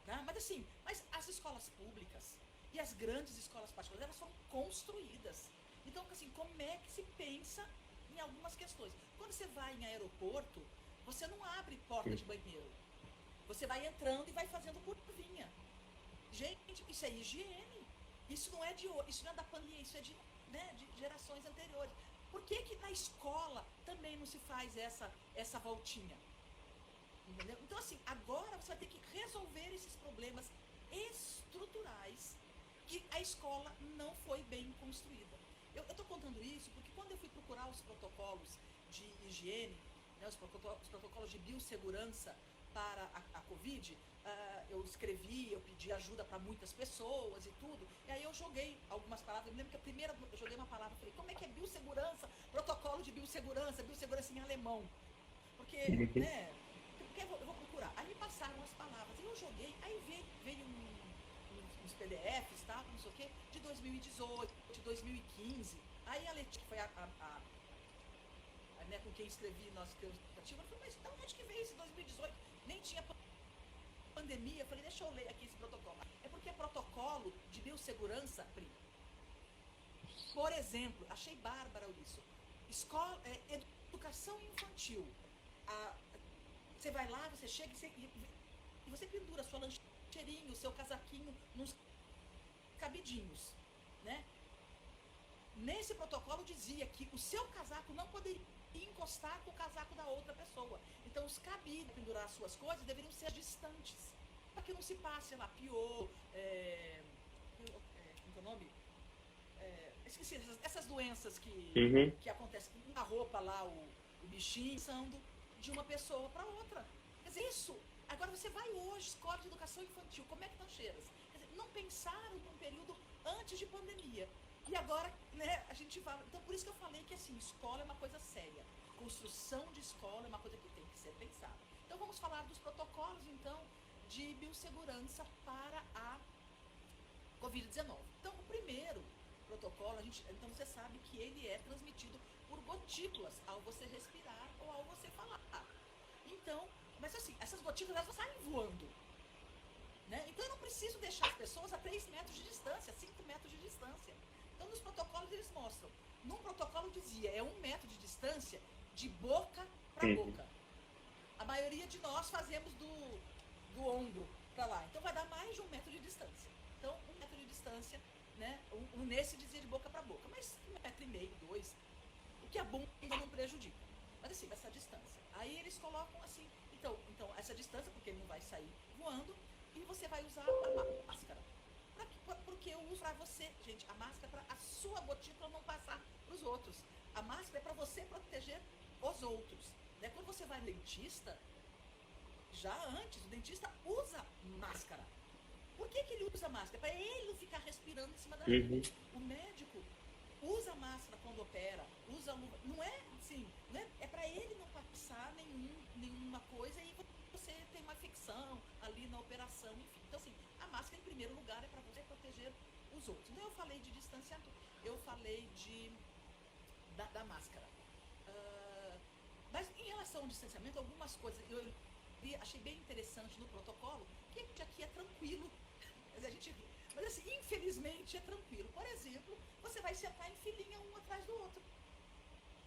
Né? Mas assim, as escolas públicas e as grandes escolas particulares, elas foram construídas. Então, assim, como é que se pensa em algumas questões? Quando você vai em aeroporto, você não abre porta de banheiro. Você vai entrando e vai fazendo curvinha. Gente, isso é higiene. Isso não é da pandemia, isso é de gerações anteriores. Por que na escola também não se faz essa voltinha? Entendeu? Então, assim, agora você vai ter que resolver esses problemas estruturais que a escola não foi bem construída. Eu estou contando isso porque quando eu fui procurar os protocolos de higiene, né, os protocolos de biossegurança para a Covid, eu escrevi, eu pedi ajuda para muitas pessoas e tudo, e aí eu joguei algumas palavras. Eu me lembro que a primeira eu joguei uma palavra, falei, como é que é biossegurança? Protocolo de biossegurança em alemão. Porque, né, eu vou procurar. Aí me passaram as palavras, e eu joguei, aí veio uns PDFs, tá, não sei o quê, de 2018, de 2015. Aí a Letícia, que foi né, com quem escrevi nosso criativo, eu falei, mas de onde que veio esse 2018? Nem tinha pandemia. Eu falei, deixa eu ler aqui esse protocolo. É porque é protocolo de biossegurança, Pri. Por exemplo, achei bárbaro isso. Educação infantil. Você vai lá, você chega e você pendura sua lancheirinha, o seu casaquinho nos cabidinhos, né? Nesse protocolo dizia que o seu casaco não poderia encostar com o casaco da outra pessoa. Então, os cabides pendurar suas coisas deveriam ser distantes, para que não se passe lá pior, como é o nome? Esqueci, essas doenças que acontecem na roupa lá, o bichinho passando de uma pessoa para outra. Quer dizer, isso. Agora você vai hoje, escola de educação infantil, como é que estão cheiras? Quer dizer, não pensaram num período antes de pandemia. E agora, né, a gente fala. Então, por isso que eu falei que assim, escola é uma coisa séria. Construção de escola é uma coisa que tem que ser pensada. Então, vamos falar dos protocolos, então, de biossegurança para a Covid-19. Então, o primeiro protocolo, então você sabe que ele é transmitido por gotículas ao você respirar ou ao você falar. Então, mas assim, essas gotículas elas saem voando. Né? Então eu não preciso deixar as pessoas a 3 metros de distância, 5 metros de distância. Então nos protocolos eles mostram. Num protocolo dizia, é 1 metro de distância de boca para boca. A maioria de nós fazemos do ombro para lá. Então vai dar mais de 1 metro de distância. Então 1 metro de distância, né? Nesse dizia de boca para boca. Mas 1,5 metro, 2, o que a bunda não prejudica. Mas assim, essa distância. Aí eles colocam assim, então essa distância, porque ele não vai sair voando, e você vai usar a máscara. Porque eu uso para você, gente, a máscara é para a sua gotícula não passar para os outros. A máscara é para você proteger os outros. Né? Quando você vai no dentista, já antes, o dentista usa máscara. Por que ele usa máscara? Para ele não ficar respirando em cima da gente. O médico usa máscara quando opera, usa luva. Não é assim, né? É para ele não passar nenhuma coisa e você tem uma infecção ali na operação, enfim. Então, assim, a máscara, em primeiro lugar, é para você proteger os outros. Então, eu falei de distanciamento, eu falei da máscara. Mas, em relação ao distanciamento, algumas coisas eu achei bem interessante no protocolo, que aqui é tranquilo. Mas, assim, infelizmente, é tranquilo. Por exemplo, você vai sentar em filinha um atrás do outro.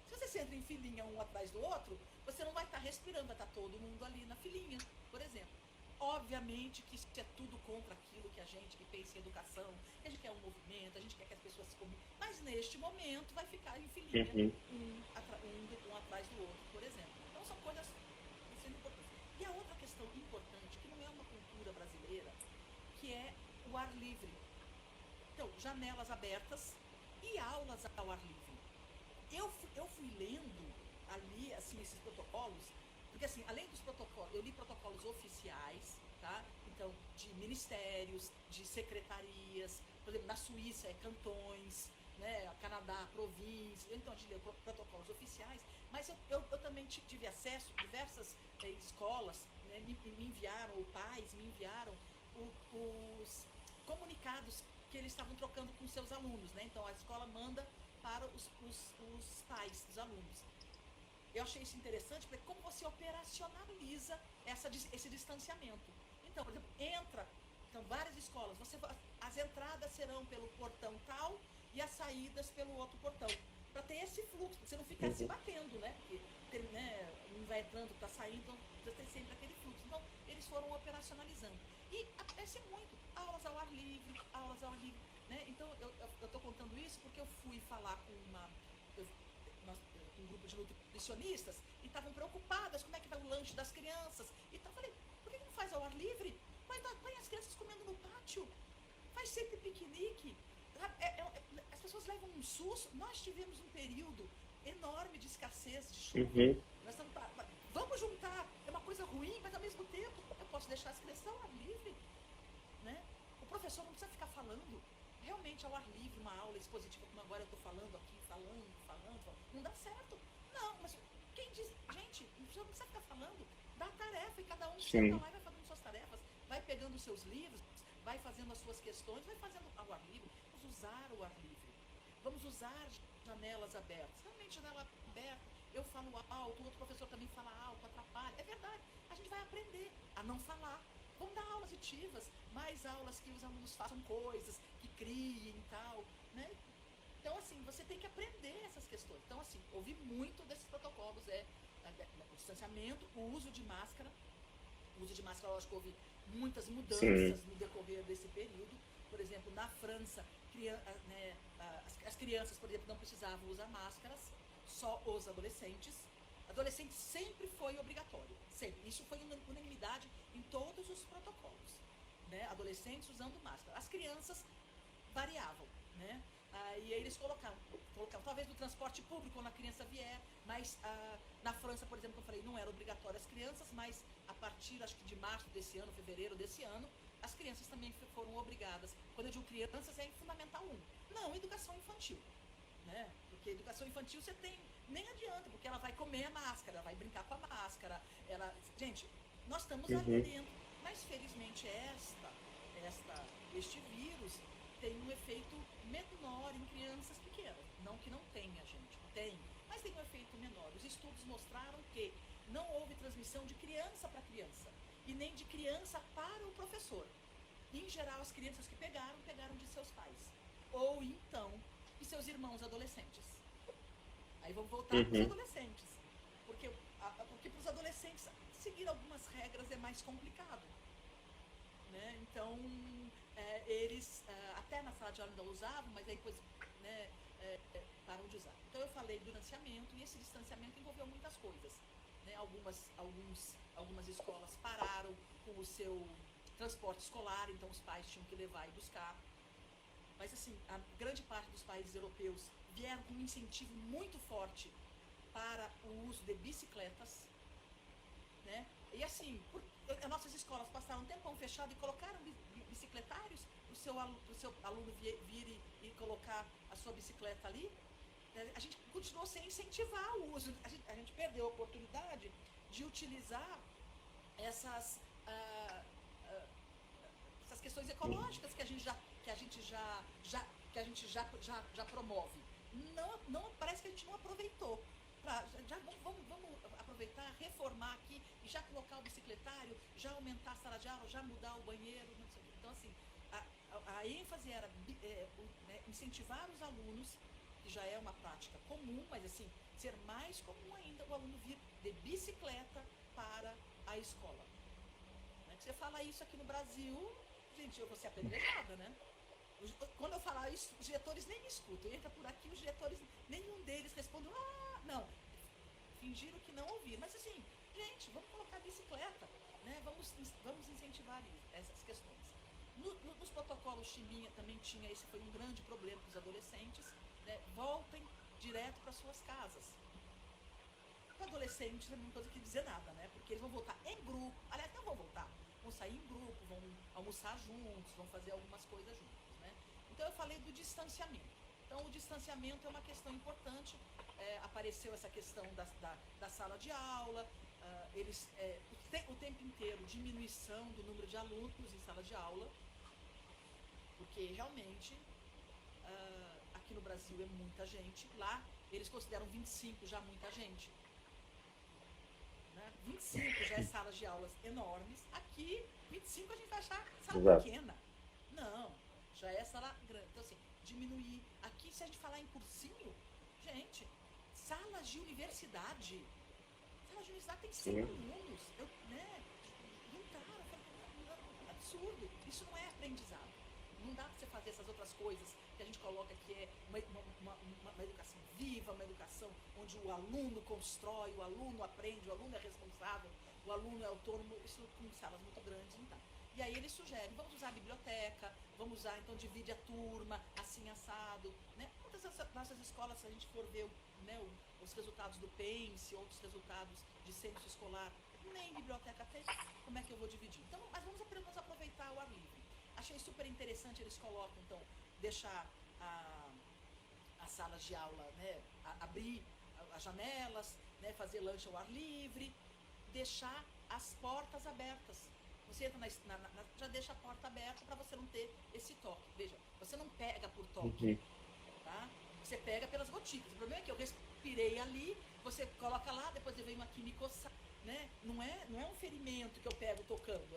Se você senta em filinha um atrás do outro, você não vai estar respirando, vai estar todo mundo ali na filinha, por exemplo. Obviamente que isso é tudo contra aquilo que a gente que pensa em educação, que a gente quer um movimento, a gente quer que as pessoas se comuniquem. Mas neste momento vai ficar em filinha um atrás do outro, por exemplo. Então são coisas sendo importantes. E a outra questão importante, que não é uma cultura brasileira, que é o ar livre. Então, janelas abertas e aulas ao ar livre. Eu fui lendo ali, assim, esses protocolos, porque, assim, além dos protocolos, eu li protocolos oficiais, tá? Então, de ministérios, de secretarias, por exemplo, na Suíça é cantões, né? Canadá, província, então a gente leu protocolos oficiais, mas eu também tive acesso a diversas escolas, né? me enviaram, ou pais me enviaram os comunicados que eles estavam trocando com seus alunos, né? Então a escola manda para os pais dos alunos. Eu achei isso interessante, porque como você operacionaliza esse distanciamento. Então, por exemplo, várias escolas, as entradas serão pelo portão tal e as saídas pelo outro portão. Para ter esse fluxo, você não ficar se batendo, né? Porque né, um vai entrando, está saindo, então você tem sempre aquele fluxo. Então, eles foram operacionalizando. E acontece muito, aulas ao ar livre, né? Então, eu estou contando isso porque eu fui falar com um grupo de nutricionistas e estavam preocupadas como é que vai o lanche das crianças. Então, eu falei, por que não faz ao ar livre? Põe as crianças comendo no pátio, faz sempre piquenique. As pessoas levam um susto. Nós tivemos um período enorme de escassez de chuva. Nós vamos juntar, é uma coisa ruim, mas ao mesmo tempo eu posso deixar as crianças ao ar livre, né? O professor não precisa ficar falando realmente ao ar livre, uma aula expositiva, como agora eu estou falando aqui, falando, não dá certo. Não, mas quem diz, gente, o professor não precisa ficar falando, dá a tarefa e cada um senta lá e vai fazendo suas tarefas, vai pegando os seus livros, vai fazendo as suas questões, vai fazendo ao ar livre. Vamos usar o ar livre, vamos usar janelas abertas. Realmente, janela aberta, eu falo alto, o outro professor também fala alto, atrapalha. É verdade, a gente vai aprender a não falar. Vamos dar aulas ativas, mais aulas que os alunos façam coisas, que criem e tal, né? Então, assim, você tem que aprender essas questões. Então, assim, ouvi muito desses protocolos, o distanciamento, o uso de máscara. O uso de máscara, eu acho que houve muitas mudanças no decorrer desse período. Por exemplo, na França, as crianças, por exemplo, não precisavam usar máscaras, só os adolescentes. Adolescente sempre foi obrigatório, sempre. Isso foi unanimidade em todos os protocolos, né? Adolescentes usando máscara. As crianças variavam, né? E aí eles colocavam talvez no transporte público quando a criança vier, mas na França, por exemplo, que eu falei, não era obrigatório as crianças, mas a partir, acho que de março desse ano, fevereiro desse ano, as crianças também foram obrigadas. Quando eu digo crianças, é em Fundamental 1, não educação infantil, né? Porque educação infantil você tem, nem adianta, porque ela vai comer a máscara, ela vai brincar com a máscara, gente, nós estamos ali dentro, mas felizmente este vírus tem um efeito menor em crianças pequenas. Não que não tenha, gente, tem, mas tem um efeito menor. Os estudos mostraram que não houve transmissão de criança para criança e nem de criança para o professor. Em geral, as crianças que pegaram de seus pais ou então de seus irmãos adolescentes. Aí vamos voltar para os adolescentes, porque para os adolescentes seguir algumas regras é mais complicado, né? Então eles até na sala de aula ainda usavam, mas aí depois, né, param de usar. Então eu falei do distanciamento, e esse distanciamento envolveu muitas coisas, né? Algumas escolas pararam com o seu transporte escolar, então os pais tinham que levar e buscar. Mas assim, a grande parte dos países europeus vieram com um incentivo muito forte para o uso de bicicletas, né? E assim, as nossas escolas passaram um tempão fechado e colocaram bicicletários para o seu aluno vir e colocar a sua bicicleta ali. A gente continuou sem incentivar o uso. A gente perdeu a oportunidade de utilizar essas questões ecológicas que a gente já promove. Não parece que a gente não aproveitou. Vamos aproveitar, reformar aqui e já colocar o bicicletário, já aumentar a sala de aula, já mudar o banheiro, não sei o quê. Então, assim, a ênfase era incentivar os alunos, que já é uma prática comum, mas assim, ser mais comum ainda o aluno vir de bicicleta para a escola. Né? Que você fala isso aqui no Brasil, gente, eu vou ser apedrejada, né? Quando eu falar isso, os diretores nem me escutam. Entra por aqui, os diretores, nenhum deles respondeu, não. Fingiram que não ouviram. Mas assim, gente, vamos colocar bicicleta, né? Vamos incentivar essas questões. Nos protocolos também tinha, esse foi um grande problema para os adolescentes, né? Voltem direto para suas casas. Para adolescentes não tem coisa que dizer nada, né? Porque eles vão voltar em grupo. Aliás, não vão voltar. Vão sair em grupo, vão almoçar juntos, vão fazer algumas coisas juntos, né? Então eu falei do distanciamento. Então o distanciamento é uma questão importante. Apareceu essa questão da sala de aula, o tempo inteiro diminuição do número de alunos em sala de aula, porque realmente aqui no Brasil é muita gente, lá eles consideram 25 já muita gente. 25 já é salas de aulas enormes. Aqui, 25 a gente vai achar sala pequena. Não, já é sala grande. Então, assim, diminuir. Aqui, se a gente falar em cursinho, gente, salas de universidade. Salas de universidade tem 100 alunos. Não dá, absurdo. Isso não é aprendizado. Não dá para você fazer essas outras coisas que a gente coloca que é uma educação viva, uma educação onde o aluno constrói, o aluno aprende, o aluno é responsável, o aluno é autônomo, isso com salas muito grandes não dá. E aí eles sugerem, vamos usar a biblioteca, vamos usar, então divide a turma, assim assado, né? Muitas das nossas escolas, se a gente for ver, né, os resultados do PENSE, outros resultados de censo escolar, nem biblioteca tem, como é que eu vou dividir? Então, mas vamos apenas aproveitar o ar livre. Achei super interessante, eles colocam, então, deixar as salas de aula, né, abrir as janelas, né, fazer lanche ao ar livre, deixar as portas abertas. Você entra já deixa a porta aberta para você não ter esse toque. Veja, você não pega por toque, tá? Você pega pelas gotículas. O problema é que eu respirei ali, você coloca lá, depois eu venho aqui me coçar, né? Não é um ferimento que eu pego tocando,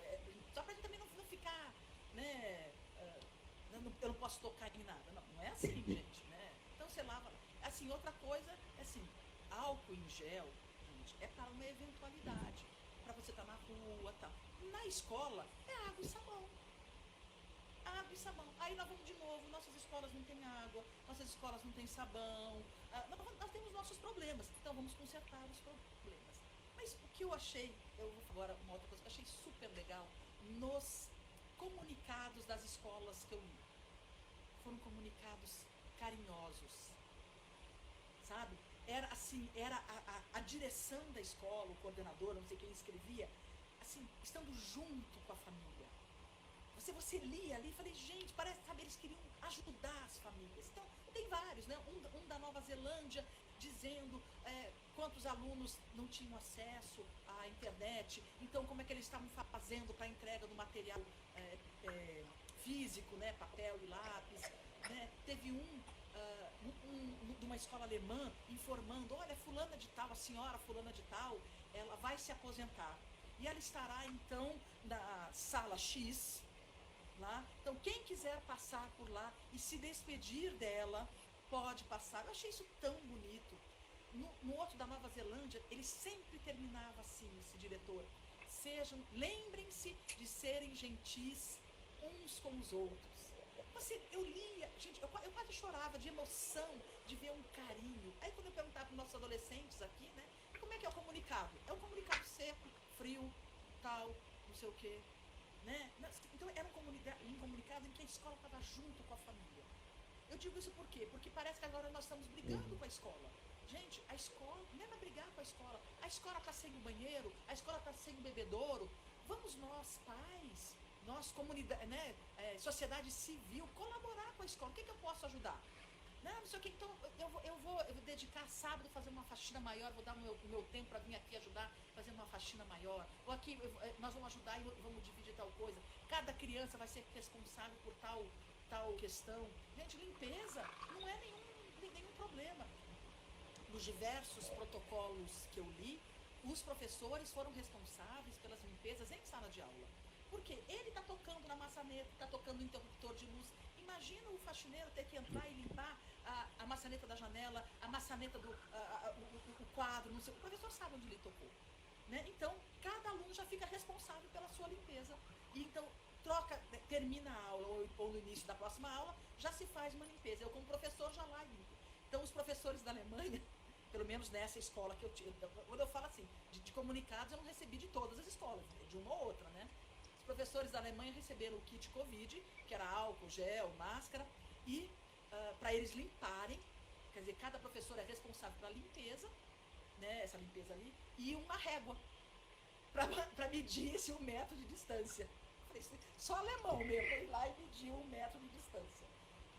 só para a gente também não ficar, né? Eu não posso tocar em nada. Não é assim, gente, né? Então você lava. Assim, outra coisa é assim, álcool em gel, gente, é para uma eventualidade. Para você estar na rua, tal. Na escola, é água e sabão. Água de sabão. Aí nós vamos de novo, nossas escolas não têm água, nossas escolas não têm sabão, nós temos nossos problemas, então vamos consertar os problemas. Mas o que eu achei, eu vou agora uma outra coisa que eu achei super legal, nos comunicados das escolas que eu li, foram comunicados carinhosos, sabe? Era assim, era a direção da escola, o coordenador, não sei quem escrevia, assim, estando junto com a família. Você lia ali e falei, gente, parece, sabe, eles queriam ajudar as famílias. Então, tem vários, né? Um da Nova Zelândia dizendo quantos alunos não tinham acesso à internet, então como é que eles estavam fazendo para a entrega do material físico, né? Papel e lápis, né? Teve de uma escola alemã informando, olha, fulana de tal, a senhora fulana de tal, ela vai se aposentar. E ela estará, então, na sala X, lá. Então, quem quiser passar por lá e se despedir dela, pode passar. Eu achei isso tão bonito. No outro da Nova Zelândia, ele sempre terminava assim, esse diretor. Lembrem-se de serem gentis uns com os outros. Eu lia, gente, eu quase chorava de emoção de ver um carinho. Aí quando eu perguntava para os nossos adolescentes aqui, né, como é que é o comunicado? É um comunicado seco, frio, tal, não sei o quê. Né? Então era um comunicado em que a escola estava junto com a família. Eu digo isso por quê? Porque parece que agora nós estamos brigando com a escola. Gente, a escola, não é para brigar com a escola está sem o banheiro, a escola está sem o bebedouro. Vamos nós, pais, nós, comunidade, né, sociedade civil, colaborar com a escola. O que eu posso ajudar? Não sei o que, então eu vou dedicar sábado a fazer uma faxina maior, vou dar o meu tempo para vir aqui ajudar a fazer uma faxina maior. Ou aqui nós vamos ajudar e vamos dividir tal coisa. Cada criança vai ser responsável por tal questão. Gente, limpeza não é nenhum problema. Nos diversos protocolos que eu li, os professores foram responsáveis pelas limpezas em sala de aula. Porque ele está tocando na maçaneta, está tocando no interruptor de luz. Imagina o faxineiro ter que entrar e limpar a maçaneta da janela, a maçaneta o quadro, não sei. O professor sabe onde ele tocou. Né? Então, cada aluno já fica responsável pela sua limpeza. E então, termina a aula ou no início da próxima aula, já se faz uma limpeza. Eu, como professor, já lá limpo. Então, os professores da Alemanha, pelo menos nessa escola que eu tive, quando eu falo assim, de comunicados, eu não recebi de todas as escolas, de uma ou outra, né? Os professores da Alemanha receberam o kit Covid, que era álcool, gel, máscara, e para eles limparem, quer dizer, cada professor é responsável pela limpeza, né, essa limpeza ali, e uma régua para medir o metro de distância. Só alemão mesmo, ir lá e medir o metro de distância.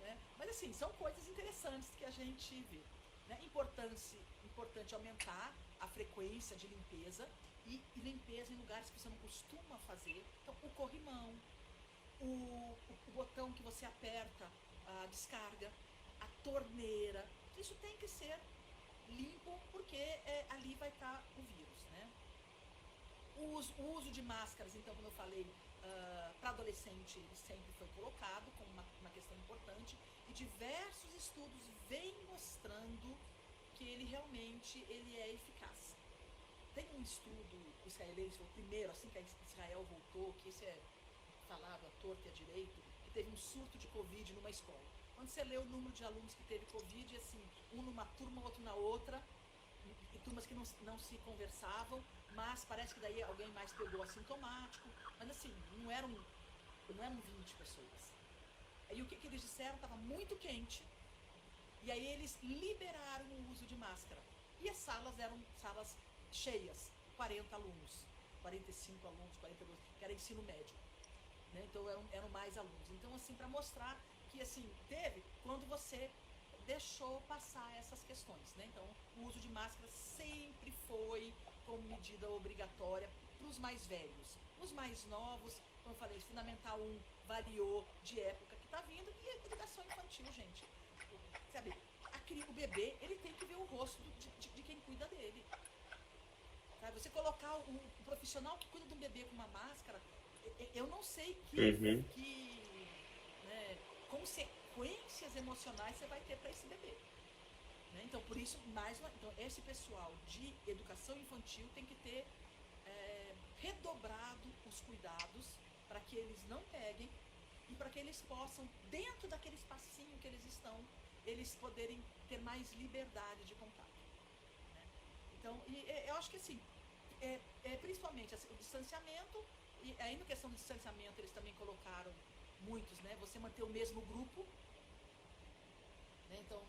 Né? Mas assim, são coisas interessantes que a gente vê. Né? Importante aumentar a frequência de limpeza e limpeza em lugares que você não costuma fazer. Então, o corrimão, o botão que você aperta, a descarga, a torneira, isso tem que ser limpo porque ali vai estar o vírus. Né? O uso de máscaras, então, como eu falei, para adolescente ele sempre foi colocado como uma questão importante e diversos estudos vêm mostrando que ele realmente é eficaz. Tem um estudo israelense, foi o primeiro, assim que Israel voltou, que esse é falado à torta e à direito, que teve um surto de Covid numa escola. Quando você lê o número de alunos que teve Covid, assim, um numa turma, outro na outra, e turmas que não se conversavam, mas parece que daí alguém mais pegou assintomático, mas assim, não eram 20 pessoas. Aí o que eles disseram? Estava muito quente, e aí eles liberaram o uso de máscara. E as salas eram salas cheias, 40 alunos, 45 alunos, 42, que era ensino médio. Né? Então eram mais alunos. Então, assim, para mostrar que assim, teve quando você deixou passar essas questões. Né? Então, o uso de máscara sempre foi como medida obrigatória para os mais velhos. Os mais novos, como eu falei, Fundamental 1 variou de época que está vindo, e a educação infantil, gente. Sabe, o bebê, ele tem que ver o rosto de quem cuida dele. Sabe? Você colocar o profissional que cuida de um bebê com uma máscara, eu não sei que né, consequências emocionais você vai ter para esse bebê. Né? Então, por isso, então, esse pessoal de educação infantil tem que ter redobrado os cuidados para que eles não peguem e para que eles possam, dentro daquele espacinho que eles estão, eles poderem ter mais liberdade de contato, né? Então, eu acho que assim, principalmente assim, o distanciamento, e aí na questão do distanciamento eles também colocaram muitos, né? Você manter o mesmo grupo, né? Então,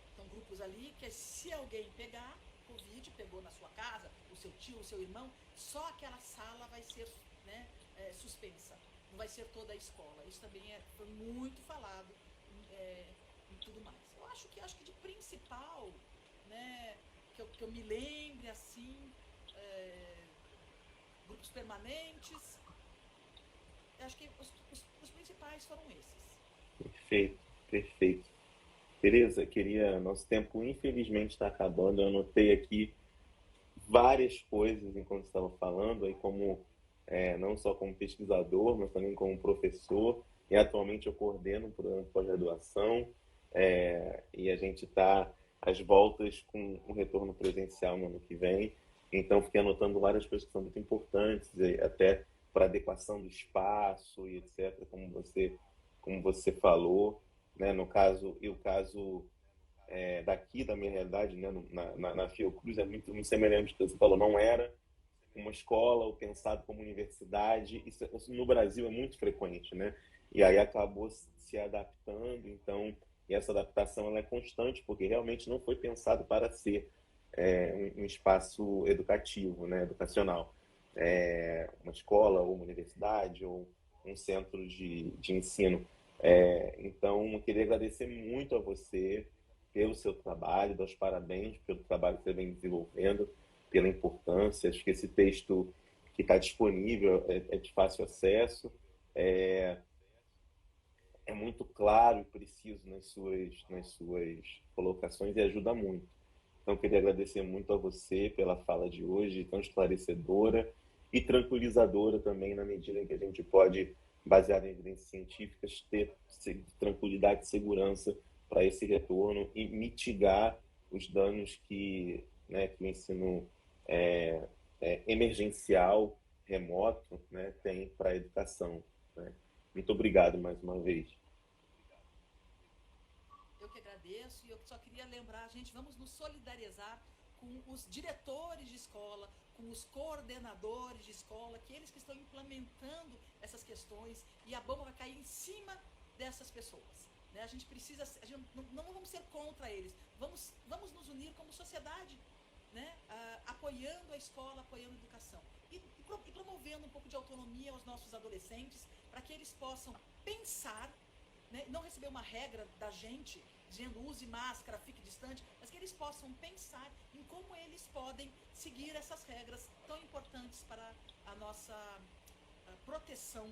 estão grupos ali que se alguém pegar Covid, pegou na sua casa, o seu tio, o seu irmão, só aquela sala vai ser, né, suspensa, não vai ser toda a escola. Isso também foi muito falado e tudo mais. Eu acho que de principal, né, que eu me lembre assim, grupos permanentes, eu acho que os principais foram esses. Perfeito, perfeito. Tereza, nosso tempo infelizmente está acabando. Eu anotei aqui várias coisas enquanto estava falando, aí como não só como pesquisador, mas também como professor. E atualmente eu coordeno um programa de pós-graduação, e a gente está às voltas com um retorno presencial no ano que vem. Então fiquei anotando várias coisas que são muito importantes, até para adequação do espaço e etc., como você falou, né? No caso, e o caso daqui da minha realidade, né? Na Fiocruz é muito semelhante ao que você falou, não era uma escola ou pensado como universidade, isso no Brasil é muito frequente, né? E aí acabou se adaptando, então, e essa adaptação ela é constante, porque realmente não foi pensado para ser um espaço educativo, né? Educacional. Uma escola ou uma universidade ou um centro de ensino. Então, eu queria agradecer muito a você pelo seu trabalho, dar os parabéns pelo trabalho que você vem desenvolvendo, pela importância. Acho que esse texto que está disponível é de fácil acesso, é muito claro e preciso nas suas colocações e ajuda muito. Então, queria agradecer muito a você pela fala de hoje, tão esclarecedora e tranquilizadora também, na medida em que a gente pode, baseado em evidências científicas, ter tranquilidade e segurança para esse retorno e mitigar os danos que o ensino emergencial, remoto, né, tem para a educação, né? Muito obrigado mais uma vez. Eu que agradeço e eu só queria lembrar, gente, vamos nos solidarizar com os diretores de escola, com os coordenadores de escola, que eles que estão implementando essas questões, e a bomba vai cair em cima dessas pessoas, né? A gente não vamos ser contra eles, vamos nos unir como sociedade, né? Apoiando a escola, apoiando a educação e promovendo um pouco de autonomia aos nossos adolescentes, para que eles possam pensar, né? Não receber uma regra da gente dizendo use máscara, fique distante, mas que eles possam pensar em como eles podem seguir essas regras tão importantes para a nossa proteção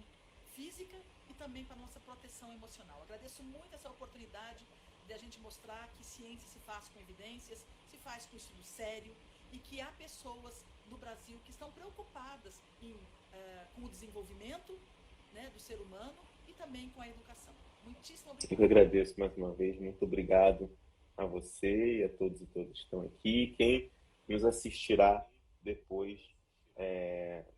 física e também para a nossa proteção emocional. Agradeço muito essa oportunidade de a gente mostrar que ciência se faz com evidências, se faz com estudo sério, e que há pessoas no Brasil que estão preocupadas com o desenvolvimento, né, do ser humano e também com a educação. Muitíssimo obrigado. Eu que agradeço mais uma vez, muito obrigado a você e a todos e todas que estão aqui. Quem nos assistirá depois,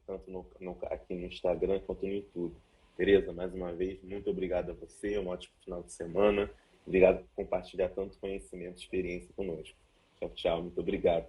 tanto aqui no Instagram quanto no YouTube. Tereza, mais uma vez, muito obrigado a você, um ótimo final de semana. Obrigado por compartilhar tanto conhecimento e experiência conosco. Tchau, tchau, muito obrigado.